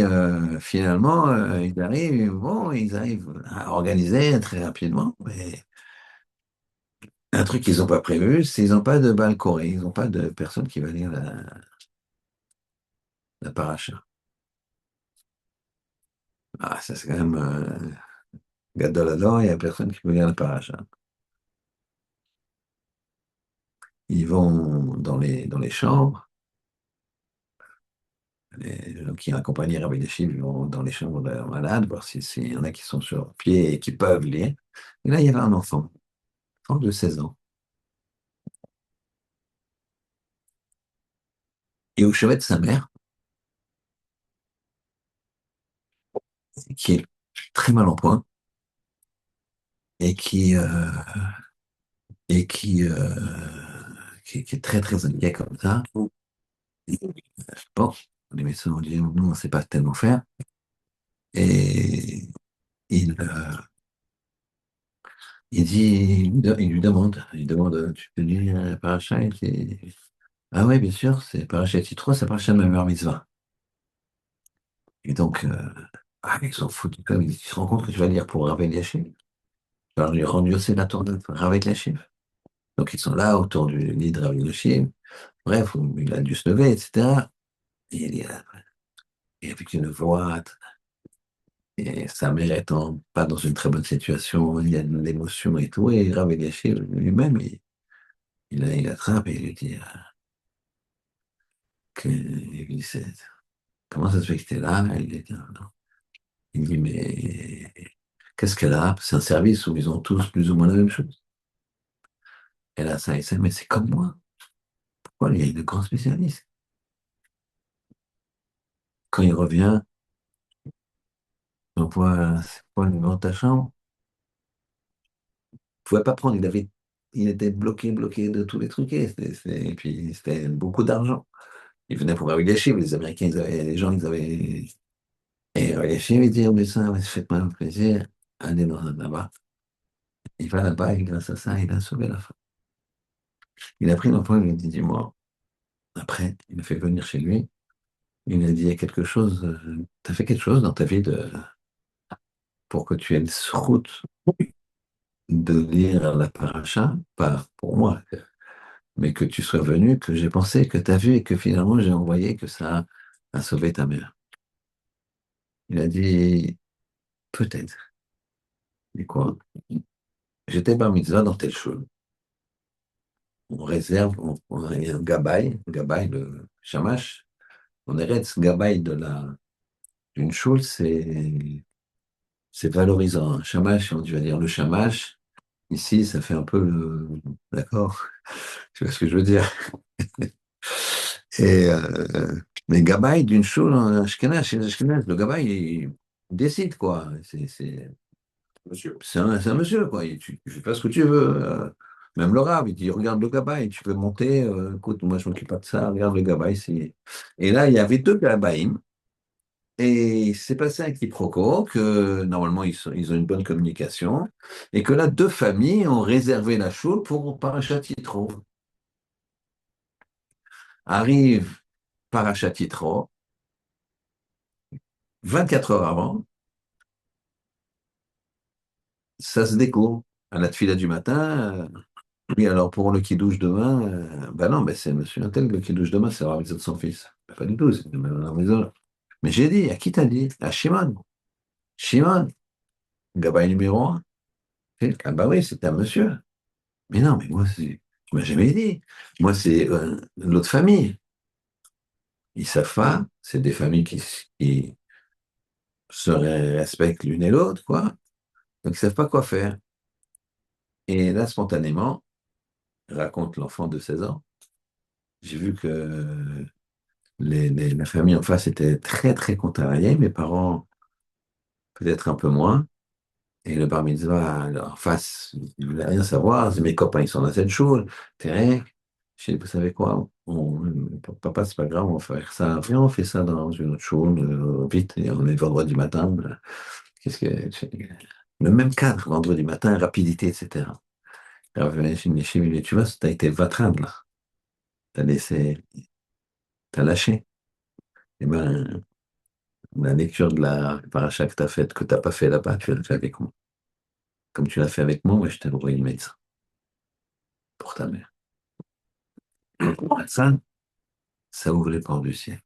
finalement, ils arrivent à organiser très rapidement. Mais un truc qu'ils n'ont pas prévu, c'est qu'ils n'ont pas de bal koré, ils n'ont pas de personne qui va lire la paracha. Ah, ça, c'est quand même Gadol Hador, il n'y a personne qui peut lire la paracha. Ils vont dans les chambres. Les gens qui accompagnent Rabbi Yeshiv vont dans les chambres de malades, voir s'il y en a qui sont sur pied et qui peuvent lire. Et là, il y avait un enfant de 16 ans. Et au chevet de sa mère, qui est très mal en point et qui est très très inquiet comme ça. Bon, les médecins ont dit, nous, on ne sait pas tellement faire. Et il, euh, il lui demande, tu peux lire la paracha? Ah oui, bien sûr, c'est paracha Yitro, c'est paracha Mamer Mitzvah. Et donc, ils s'en foutent comme ils se rendent compte que tu vas lire pour Rav Eliashib. Tu vas lui rendre aussi la tour de Rav Eliashib. Donc, ils sont là autour du lit de Rav Eliashib. Bref, il a dû se lever, etc. Et, et avec une voix, et sa mère étant pas dans une très bonne situation, il y a de l'émotion et tout. Et Rav Eliashib lui-même, il attrape et il lui dit il lui dit, comment ça se fait que tu es là? Il dit, non, non. Il dit, mais qu'est-ce qu'elle a? C'est un service où ils ont tous plus ou moins la même chose. Et là, ça, il sait, mais c'est comme moi. Pourquoi il y a une grande spécialiste? Quand il revient, on voit, c'est quoi le numéro de ta chambre? Il pouvait pas prendre, il était bloqué de tous les trucs. Et puis, c'était beaucoup d'argent. Il venait pour avoir des chiffres, les Américains, les gens, ils avaient. Et les chiffres, ils disaient au médecin, faites-moi un plaisir, allez là-bas. il va là-bas et grâce à ça, il a sauvé la femme. Il a pris l'enfant, il lui a dit, dis-moi. Après, il m'a fait venir chez lui. Il a dit, il y a quelque chose, tu as fait quelque chose dans ta vie pour que tu aies ce route de lire la paracha, pas pour moi, mais que tu sois venu, que j'ai pensé, que tu as vu et que finalement j'ai envoyé que ça a sauvé ta mère. Il a dit, peut-être. Mais quoi? J'étais bar mitzvah dans telle chose. On réserve, il y a un gabaï, le shamash. On arrête ce gabaï d'une choule, c'est valorisant. Un shamash, on va dire le shamash. Ici, ça fait un peu d'accord? Tu vois ce que je veux dire? Et, mais gabaï d'une choule en Ashkenaz, chez les Ashkenaz, le gabaï, il décide, quoi. C'est un monsieur, quoi. Tu fais pas ce que tu veux. Même le rab, il dit, regarde le gabaï, tu veux monter, écoute, moi je m'occupe pas de ça, regarde le gabaï. Et là, il y avait deux gabaïm, et il s'est passé un quiproquo, que normalement ils ont une bonne communication, et que là, deux familles ont réservé la choule pour Parachat Yitro. Arrive Parachat Yitro, 24 heures avant, ça se découvre. À la tefila du matin, oui, alors pour le qui-douche demain, ben non, mais c'est monsieur Intel, le qui-douche demain, c'est la maison de son fils. Ben, pas du tout, c'est même la maison. Mais j'ai dit, à qui t'as dit? À Shimon. Shimon, gabaye numéro un. Ah bah oui, c'est un monsieur. Mais non, mais moi, tu m'as jamais dit. Moi, c'est l'autre famille. Ils savent pas, c'est des familles qui se respectent l'une et l'autre, quoi. Donc, ils savent pas quoi faire. Et là, spontanément, raconte l'enfant de 16 ans, j'ai vu que la famille en face était très, très contrariée. Mes parents, peut-être un peu moins. Et le bar mitzvah, en face, il ne voulait rien savoir. Mes copains, ils sont dans cette choule. Terek, je dis, vous savez quoi? Papa, c'est pas grave, on va faire ça. Viens, on fait ça dans une autre choule, vite. Et on est vendredi matin. Qu'est-ce que, le même cadre, vendredi matin, rapidité, etc. Alors, je me dis, mais tu vois, tu as été vatran, là. T'as laissé, t'as lâché. Eh ben, la lecture de la paracha que tu as faite, que tu n'as pas fait là-bas, tu l'as fait avec moi. Comme tu l'as fait avec moi, moi je t'ai envoyé le médecin pour ta mère. Ça ouvre les portes du ciel.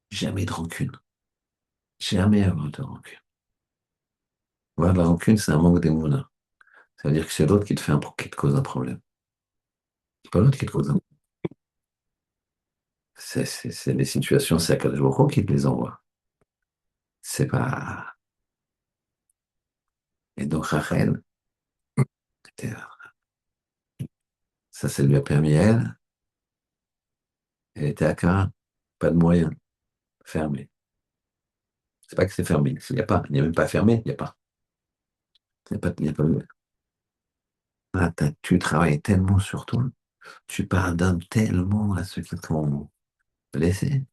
Jamais de rancune. Jamais avoir de rancune. Voilà, la rancune, c'est un manque d'émouna. Ça veut dire que c'est l'autre qui te cause un problème. C'est pas l'autre qui te cause un problème. C'est des situations, c'est Akadosh Baruch Hu qui te les envoie. C'est pas. Et donc Rachel, ça lui a permis elle. Elle était à Cara, pas de moyens, fermé. C'est pas que c'est fermé, il n'y a pas, il n'y a même pas fermé, il n'y a pas. Il n'y a pas, il y a pas. Ah, tu travailles tellement sur toi, tu pardonnes tellement à ceux qui t'ont blessé,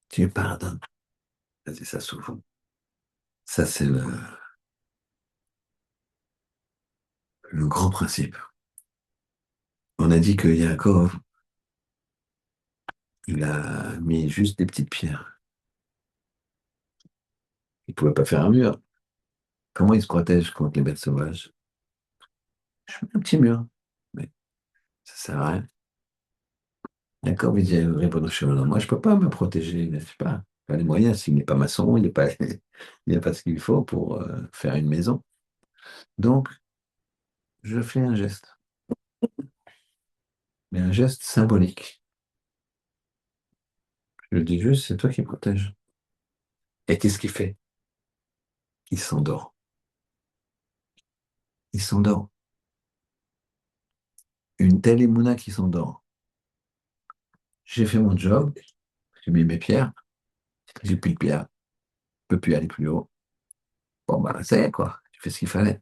tu pardonnes. C'est ça souvent. Ça, c'est le grand principe. On a dit que Yaakov, il a mis juste des petites pierres. Il ne pouvait pas faire un mur. Comment il se protège contre les bêtes sauvages? Je mets un petit mur. Mais ça sert à rien. Yaakov, il dit, Ribono Shel Olam, moi, je ne peux pas me protéger, je sais pas les moyens. S'il n'est pas maçon, il n'est pas, il n'a pas ce qu'il faut pour faire une maison. Donc, je fais un geste, mais un geste symbolique. Je dis juste, c'est toi qui protèges. Et qu'est-ce qu'il fait? Il s'endort. Il s'endort. Une telle émouna qui s'endort. J'ai fait mon job, j'ai mis mes pierres, j'ai plus de pierres, je ne peux plus aller plus haut. Bon, ben, ça y est, quoi. J'ai fait ce qu'il fallait.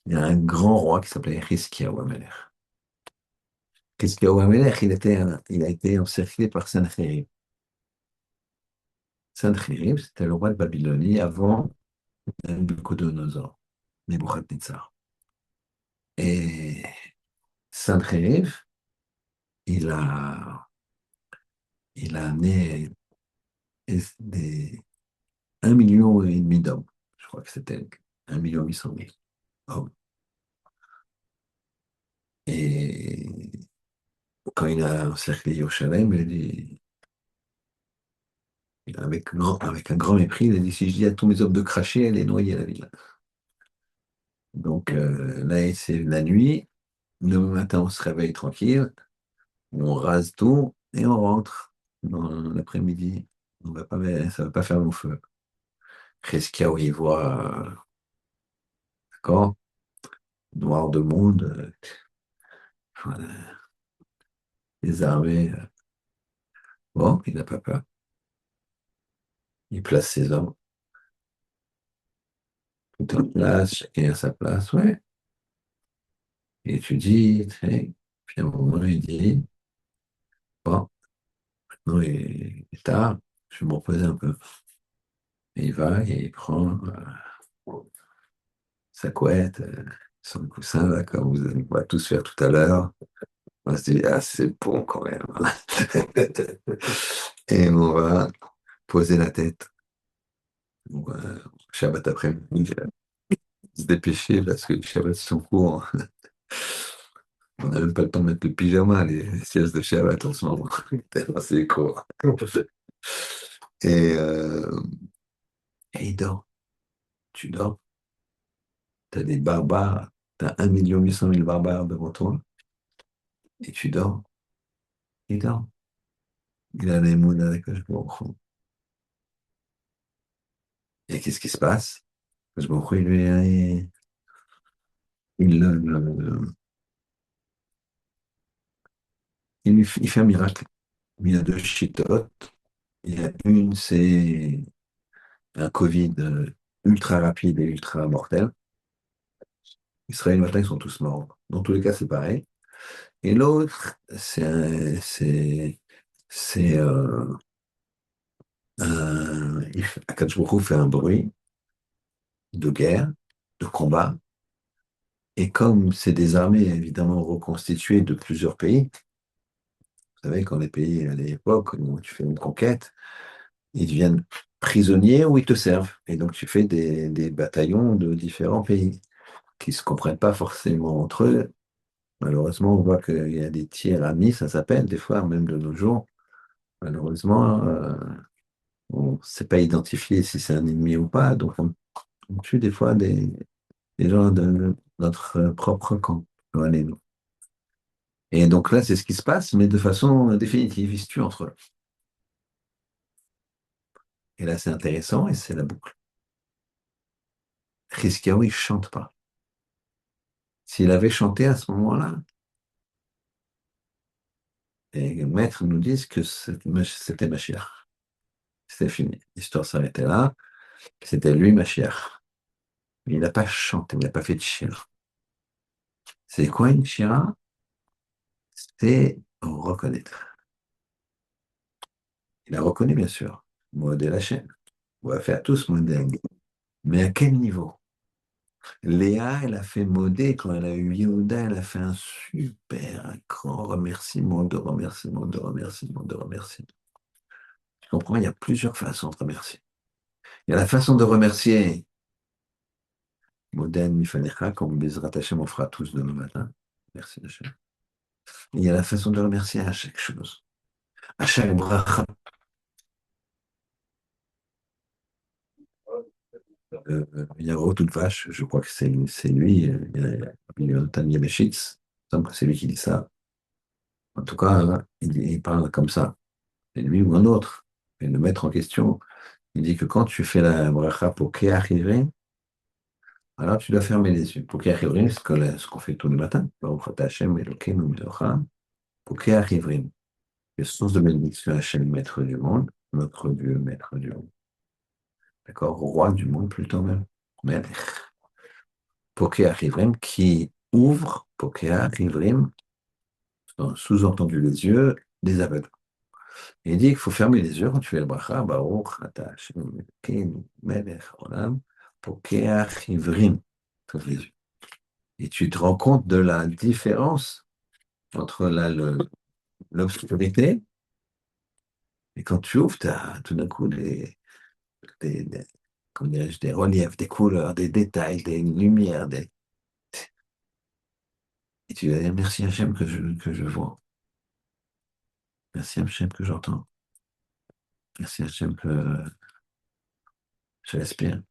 Il y a un grand roi qui s'appelait Hiskiyahu Amelech. Hiskiyahu Amelech, il a été encerclé par Sanherib. Sanherib, c'était le roi de Babylonie avant Nabucodonosor. Nebuchadnezzar. Et Sancherib, il a, il a amené des 1,5 million d'hommes. Je crois que c'était 1,8 million hommes. Et quand il a encerclé Yerushalem, avec un grand mépris, il a dit, si je dis à tous mes hommes de cracher, elle est noyée la ville. Donc là, c'est la nuit. Le matin, on se réveille tranquille, on rase tout et on rentre dans l'après-midi. Ça va pas faire long feu. Cheskia, où il voit, d'accord, noir de monde, voilà, les armées. Bon, il n'a pas peur. Il place ses hommes tout en place, chacun à sa place, ouais. Il étudie, puis à un moment, il dit, bon, maintenant il est tard, je vais me reposer un peu. Et il va et il prend sa couette, son coussin, là, comme on va tous faire tout à l'heure. On se dit, ah, c'est bon quand même. Et on va poser la tête. On va, Shabbat après-midi, se dépêcher parce que les Shabbats sont courts. On n'a même pas le temps de mettre le pyjama, les siestes de Shabbat en ce moment. Tellement c'est court. Et, euh, et il dort. Tu dors. Tu as des barbares. Tu as 1,8 million barbares devant toi. Et tu dors. Il dort. Il a les mots avec le Baruch. Et qu'est-ce qui se passe? Le Baruch Hu, il fait un miracle. Il a deux chitotes. Il y a une, c'est un Covid ultra rapide et ultra mortel. Ils se réveillent le matin, ils sont tous morts. Dans tous les cas, c'est pareil. Et l'autre, c'est Akadosh Baruch Hu fait un bruit de guerre, de combat. Et comme c'est des armées évidemment reconstituées de plusieurs pays, vous savez, quand les pays à l'époque où tu fais une conquête, ils deviennent prisonniers ou ils te servent. Et donc tu fais des bataillons de différents pays qui ne se comprennent pas forcément entre eux. Malheureusement, on voit qu'il y a des tiers amis, ça s'appelle, des fois, même de nos jours. Malheureusement, on ne sait pas identifier si c'est un ennemi ou pas. Donc on tue des fois des gens de notre propre camp. Allez, nous. Et donc là, c'est ce qui se passe, mais de façon définitive, ils se tuent entre eux. Et là, c'est intéressant et c'est la boucle. Hiskiaou, il ne chante pas. S'il avait chanté à ce moment-là, et les maîtres nous disent que c'était Mashiach. C'était fini. L'histoire s'arrêtait là. C'était lui, Mashiach. Mais il n'a pas chanté, il n'a pas fait de shira. C'est quoi une shira? C'est reconnaître. Il a reconnu, bien sûr. Modé la chaîne. On va faire tous modèle. Mais à quel niveau? Léa, elle a fait modé quand elle a eu Yehuda, elle a fait un super un grand remerciement, de remerciement, de remerciement, de remerciement. Tu comprends? Il y a plusieurs façons de remercier. Il y a la façon de remercier Moden Mifanecha, comme Bezrat Hashem, on fera tous demain matin. Merci Hashem. Il y a la façon de remercier à chaque chose, à chaque bracha. Il y a toute vache, je crois que c'est lui, Yonatan Yemeshitz, il me semble que c'est lui qui dit ça. En tout cas, hein, il parle comme ça. C'est lui ou un autre. Et le mettre en question, il dit que quand tu fais la bracha pour Keach Ivrim, alors tu dois fermer les yeux. Pour Keach Ivrim, c'est ce qu'on fait tous les matins. Baruch atah Hashem Elokeinu Melech pour Keach Ivrim. Le sens de bénédiction Hachem, maître du monde, notre Dieu, maître du monde. D'accord? Roi du monde plutôt même. Melech. Pokéa Rivrim qui ouvre Pokéa Rivrim, sous-entendu les yeux des aveugles. Et il dit qu'il faut fermer les yeux quand tu fais le bracha, Baruch, Ata Hashem, Elokeinu, Melech, Olam, Pokéa Rivrim. t'ouvres les yeux. Et tu te rends compte de la différence entre l'obscurité et quand tu ouvres, tu as tout d'un coup des, comment dirais-je, des reliefs, des couleurs, des détails, des lumières. Et tu vas dire merci Hachem que je vois. Merci Hachem que j'entends. Merci Hachem que je respire.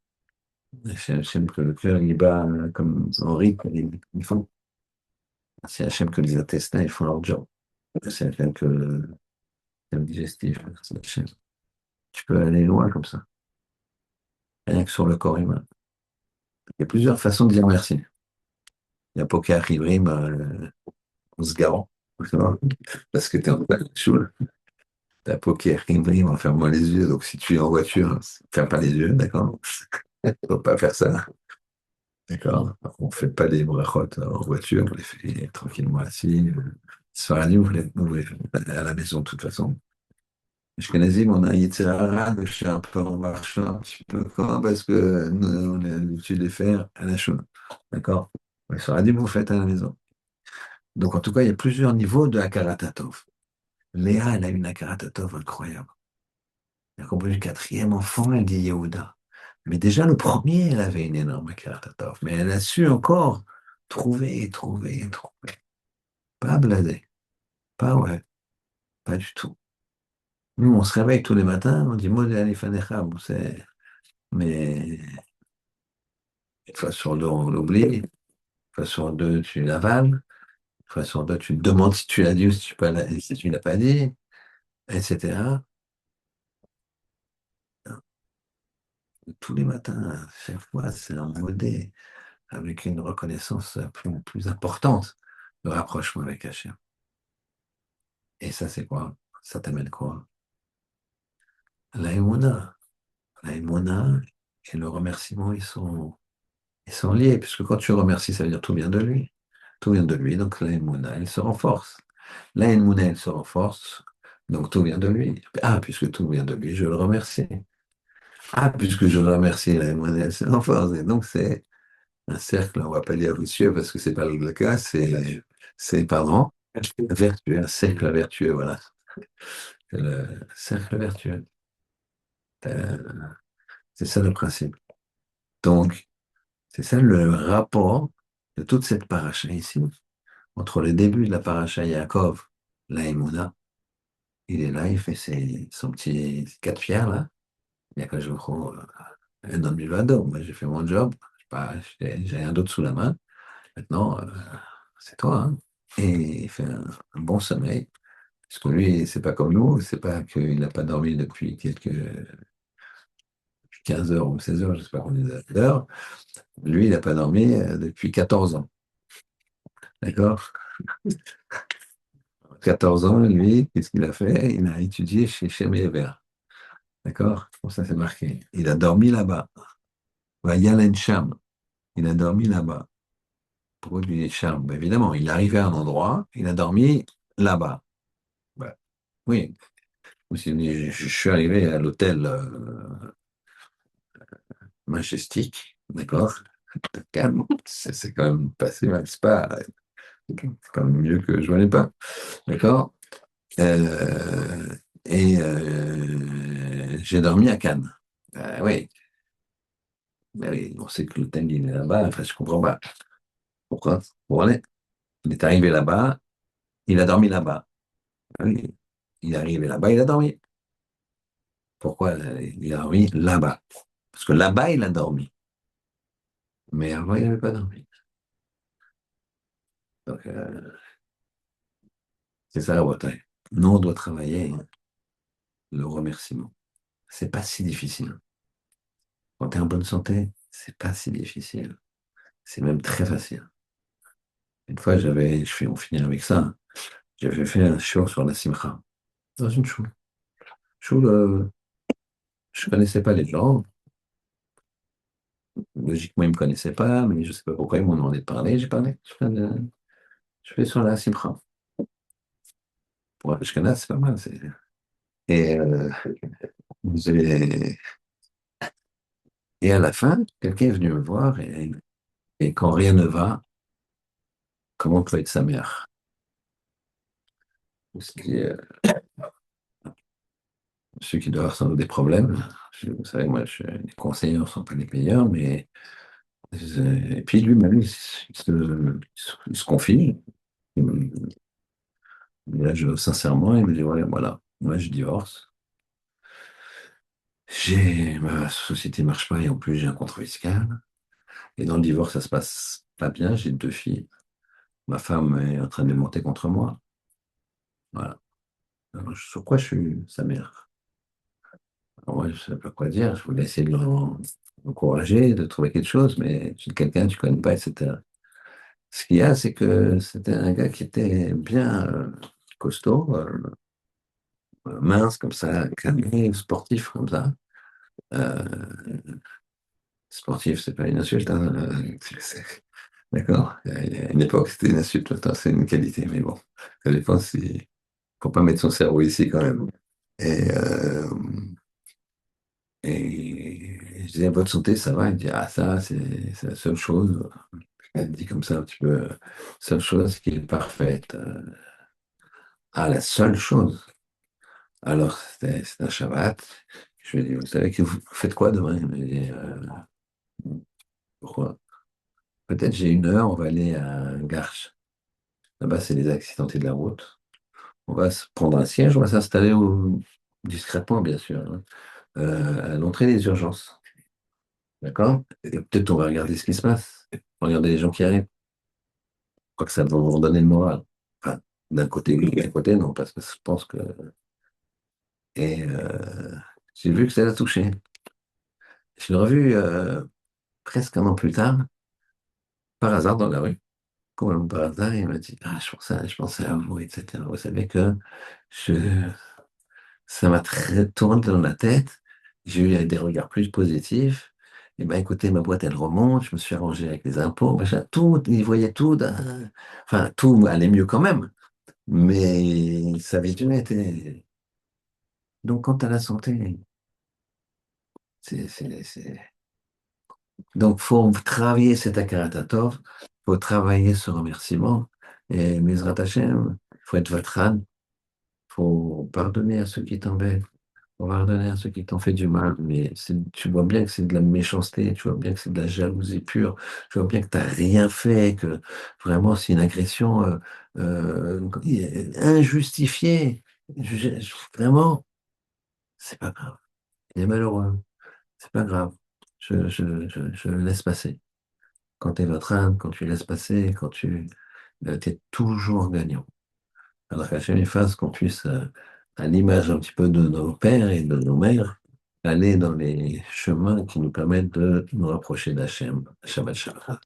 Merci Hachem que le cœur il bat comme en rythme, il faut. Merci Hachem que les intestins ils font leur job. Merci Hachem que le système digestif. Merci Hachem. Tu peux aller loin comme ça, rien que sur le corps humain. Il y a plusieurs façons de dire merci. Il y a Poker Ribrim, en se garant, parce que tu es en plein choule. T'as Poker Ribrim en fermant les yeux, donc si tu es en voiture, ferme pas les yeux, d'accord? Faut pas faire ça, d'accord? On fait pas des brachot en voiture, on les fait tranquillement assis. Sfaradim, vous les faites à la maison de toute façon. Ashkenazim, on a un Yetzer Hara de faire un peu en marchant un petit peu quand parce que nous, on a l'habitude de les faire à la chaude. D'accord? Les Sfaradim, vous faites à la maison. Donc, en tout cas, il y a plusieurs niveaux de Hakarat Hatov. Léa, elle a une Hakarat Hatov incroyable. Elle a compris le quatrième enfant, elle dit Yehuda. Mais déjà, le premier, elle avait une énorme Hakarat Hatov. Mais elle a su encore trouver, trouver, trouver. Pas blader. Pas ouais. Pas du tout. Nous, on se réveille tous les matins, on dit Modé Alifanecha. Bon, mais une fois sur deux, on l'oublie. Une fois sur deux, tu l'avales. Une fois sur deux, tu te demandes si tu l'as dit ou si tu l'as pas dit, etc. Tous les matins, chaque fois, c'est un modé avec une reconnaissance plus importante, le rapprochement avec Hachem. Et ça, c'est quoi? Ça t'amène quoi? La émouna. La émouna et le remerciement, ils sont liés, puisque quand tu remercies, ça veut dire tout vient de lui. Tout vient de lui, donc la émouna, elle se renforce. La émouna, elle se renforce, donc tout vient de lui. Ah, puisque tout vient de lui, je le remercie. Ah, puisque je le remercie, la émouna, elle se renforce. Et donc, c'est un cercle, on ne va pas dire vicieux parce que c'est pas le cas, pardon, vertueux, un cercle vertueux, voilà. C'est le cercle vertueux. Euh, C'est ça le principe. Donc, c'est ça le rapport de toute cette paracha ici, entre le début de la paracha Yaakov, la Emouna, il est là, il fait son petit quatre pierres là, il y a que je crois, un homme du Vado, moi j'ai fait mon job, j'ai rien d'autre sous la main, maintenant, c'est toi, hein. Et il fait un bon sommeil. Parce que lui, c'est pas comme nous, c'est pas qu'il n'a pas dormi depuis 15 heures ou 16 heures, je sais pas combien d'heures. Lui, il n'a pas dormi depuis 14 ans. D'accord? 14 ans, lui, qu'est-ce qu'il a fait? Il a étudié chez Shemever. D'accord? Pour ça, c'est marqué. Il a dormi là-bas. Yalen Sham. Il a dormi là-bas. Pourquoi du Sham? Ben, évidemment, il est arrivé à un endroit, il a dormi là-bas. Ben, oui. Je suis arrivé à l'hôtel Majestic, d'accord? Calme, c'est quand même passé mal, c'est quand même mieux que je ne pas, d'accord? Euh, et j'ai dormi à Cannes. Oui, ben oui, on sait que l'hôtel il est là-bas, enfin je comprends pas. Pourquoi? Bon, allez, il est arrivé là-bas, il a dormi là-bas. Ah oui, il est arrivé là-bas, il a dormi. Pourquoi il a dormi là-bas? Parce que là-bas, il a dormi. Mais avant, il n'avait pas dormi. Donc, c'est ça la bataille. Nous, on doit travailler le remerciement. C'est pas si difficile. Quand tu es en bonne santé, c'est pas si difficile. C'est même très facile. Une fois, on finit avec ça, hein. J'avais fait un show sur la simcha. Dans une choule. Choule, je connaissais pas les gens. Logiquement, ils me connaissaient pas, mais je sais pas pourquoi ils m'ont demandé de parler. J'ai parlé. Je fais sur la simcha. Pour un Ashkenaz, c'est pas mal. Et, j'ai- et à la fin, quelqu'un est venu me voir Et quand rien ne va, comment peut être sa mère? Ce qui est, ceux qui doivent avoir sans doute des problèmes. Vous savez, moi, les conseillers ne sont pas les meilleurs, mais et puis lui-même, il se confie. Là, sincèrement, il me dit, ouais, voilà, moi, je divorce. Ma société marche pas et en plus, j'ai un contre fiscal. Et dans le divorce, ça se passe pas bien. J'ai deux filles. Ma femme est en train de monter contre moi. Voilà. Alors, sur quoi je suis sa mère? Alors, moi, je ne sais pas quoi dire. Je voulais essayer de l'encourager, de trouver quelque chose, mais c'est quelqu'un que tu connais pas, etc. Ce qu'il y a, c'est que c'était un gars qui était bien costaud, mince comme ça, calmé, sportif comme ça. Euh, Sportif, c'est pas une insulte, hein, d'accord? À une époque, c'était une insulte, maintenant c'est une qualité, mais bon, ça dépend si. Faut pas mettre son cerveau ici quand même. Et, euh, et je disais, votre santé, ça va? Il me dit, ah, ça, c'est la seule chose. Elle dit comme ça un petit peu, seule chose qui est parfaite. Ah, la seule chose. Alors, c'était un Shabbat. Je lui ai dit, vous savez que vous faites quoi demain? Il me dit, pourquoi? Peut-être j'ai une heure, on va aller à Garches. Là-bas, c'est les accidentés de la route. On va se prendre un siège, on va s'installer discrètement, bien sûr, hein, à l'entrée des urgences. D'accord? Et peut-être on va regarder ce qui se passe. Regarder les gens qui arrivent. Je crois que ça va vous donner le moral. Enfin, d'un côté, oui, d'un côté, non, parce que je pense que. Et j'ai vu que ça l'a touché. Je l'ai revu presque un an plus tard, par hasard dans la rue. Complètement par hasard, il m'a dit, ah, je pensais à vous, etc. Vous savez que je, ça m'a très tourné dans la tête. J'ai eu des regards plus positifs. Et ben écoutez, ma boîte, elle remonte. Je me suis arrangé avec les impôts, machin, tout. Il voyait tout. Enfin, tout allait mieux quand même. Mais sa vision était. Donc, quant à la santé, c'est. Donc, faut travailler cet Akaratatov, faut travailler ce remerciement. Et Mizrat Hashem, faut être vatran, faut pardonner à ceux qui t'embêtent. On va redonner à ceux qui t'ont fait du mal, mais tu vois bien que c'est de la méchanceté, tu vois bien que c'est de la jalousie pure, tu vois bien que tu n'as rien fait, que vraiment c'est une agression injustifiée. Vraiment, c'est pas grave. Il est malheureux, c'est pas grave. Je le laisse passer. Quand tu es votre âme, quand tu laisses passer, quand tu es toujours gagnant. Alors qu'à chaque phase, qu'on puisse, à l'image un petit peu de nos pères et de nos mères, aller dans les chemins qui nous permettent de nous rapprocher d'Hachem. Shabbat Shalom.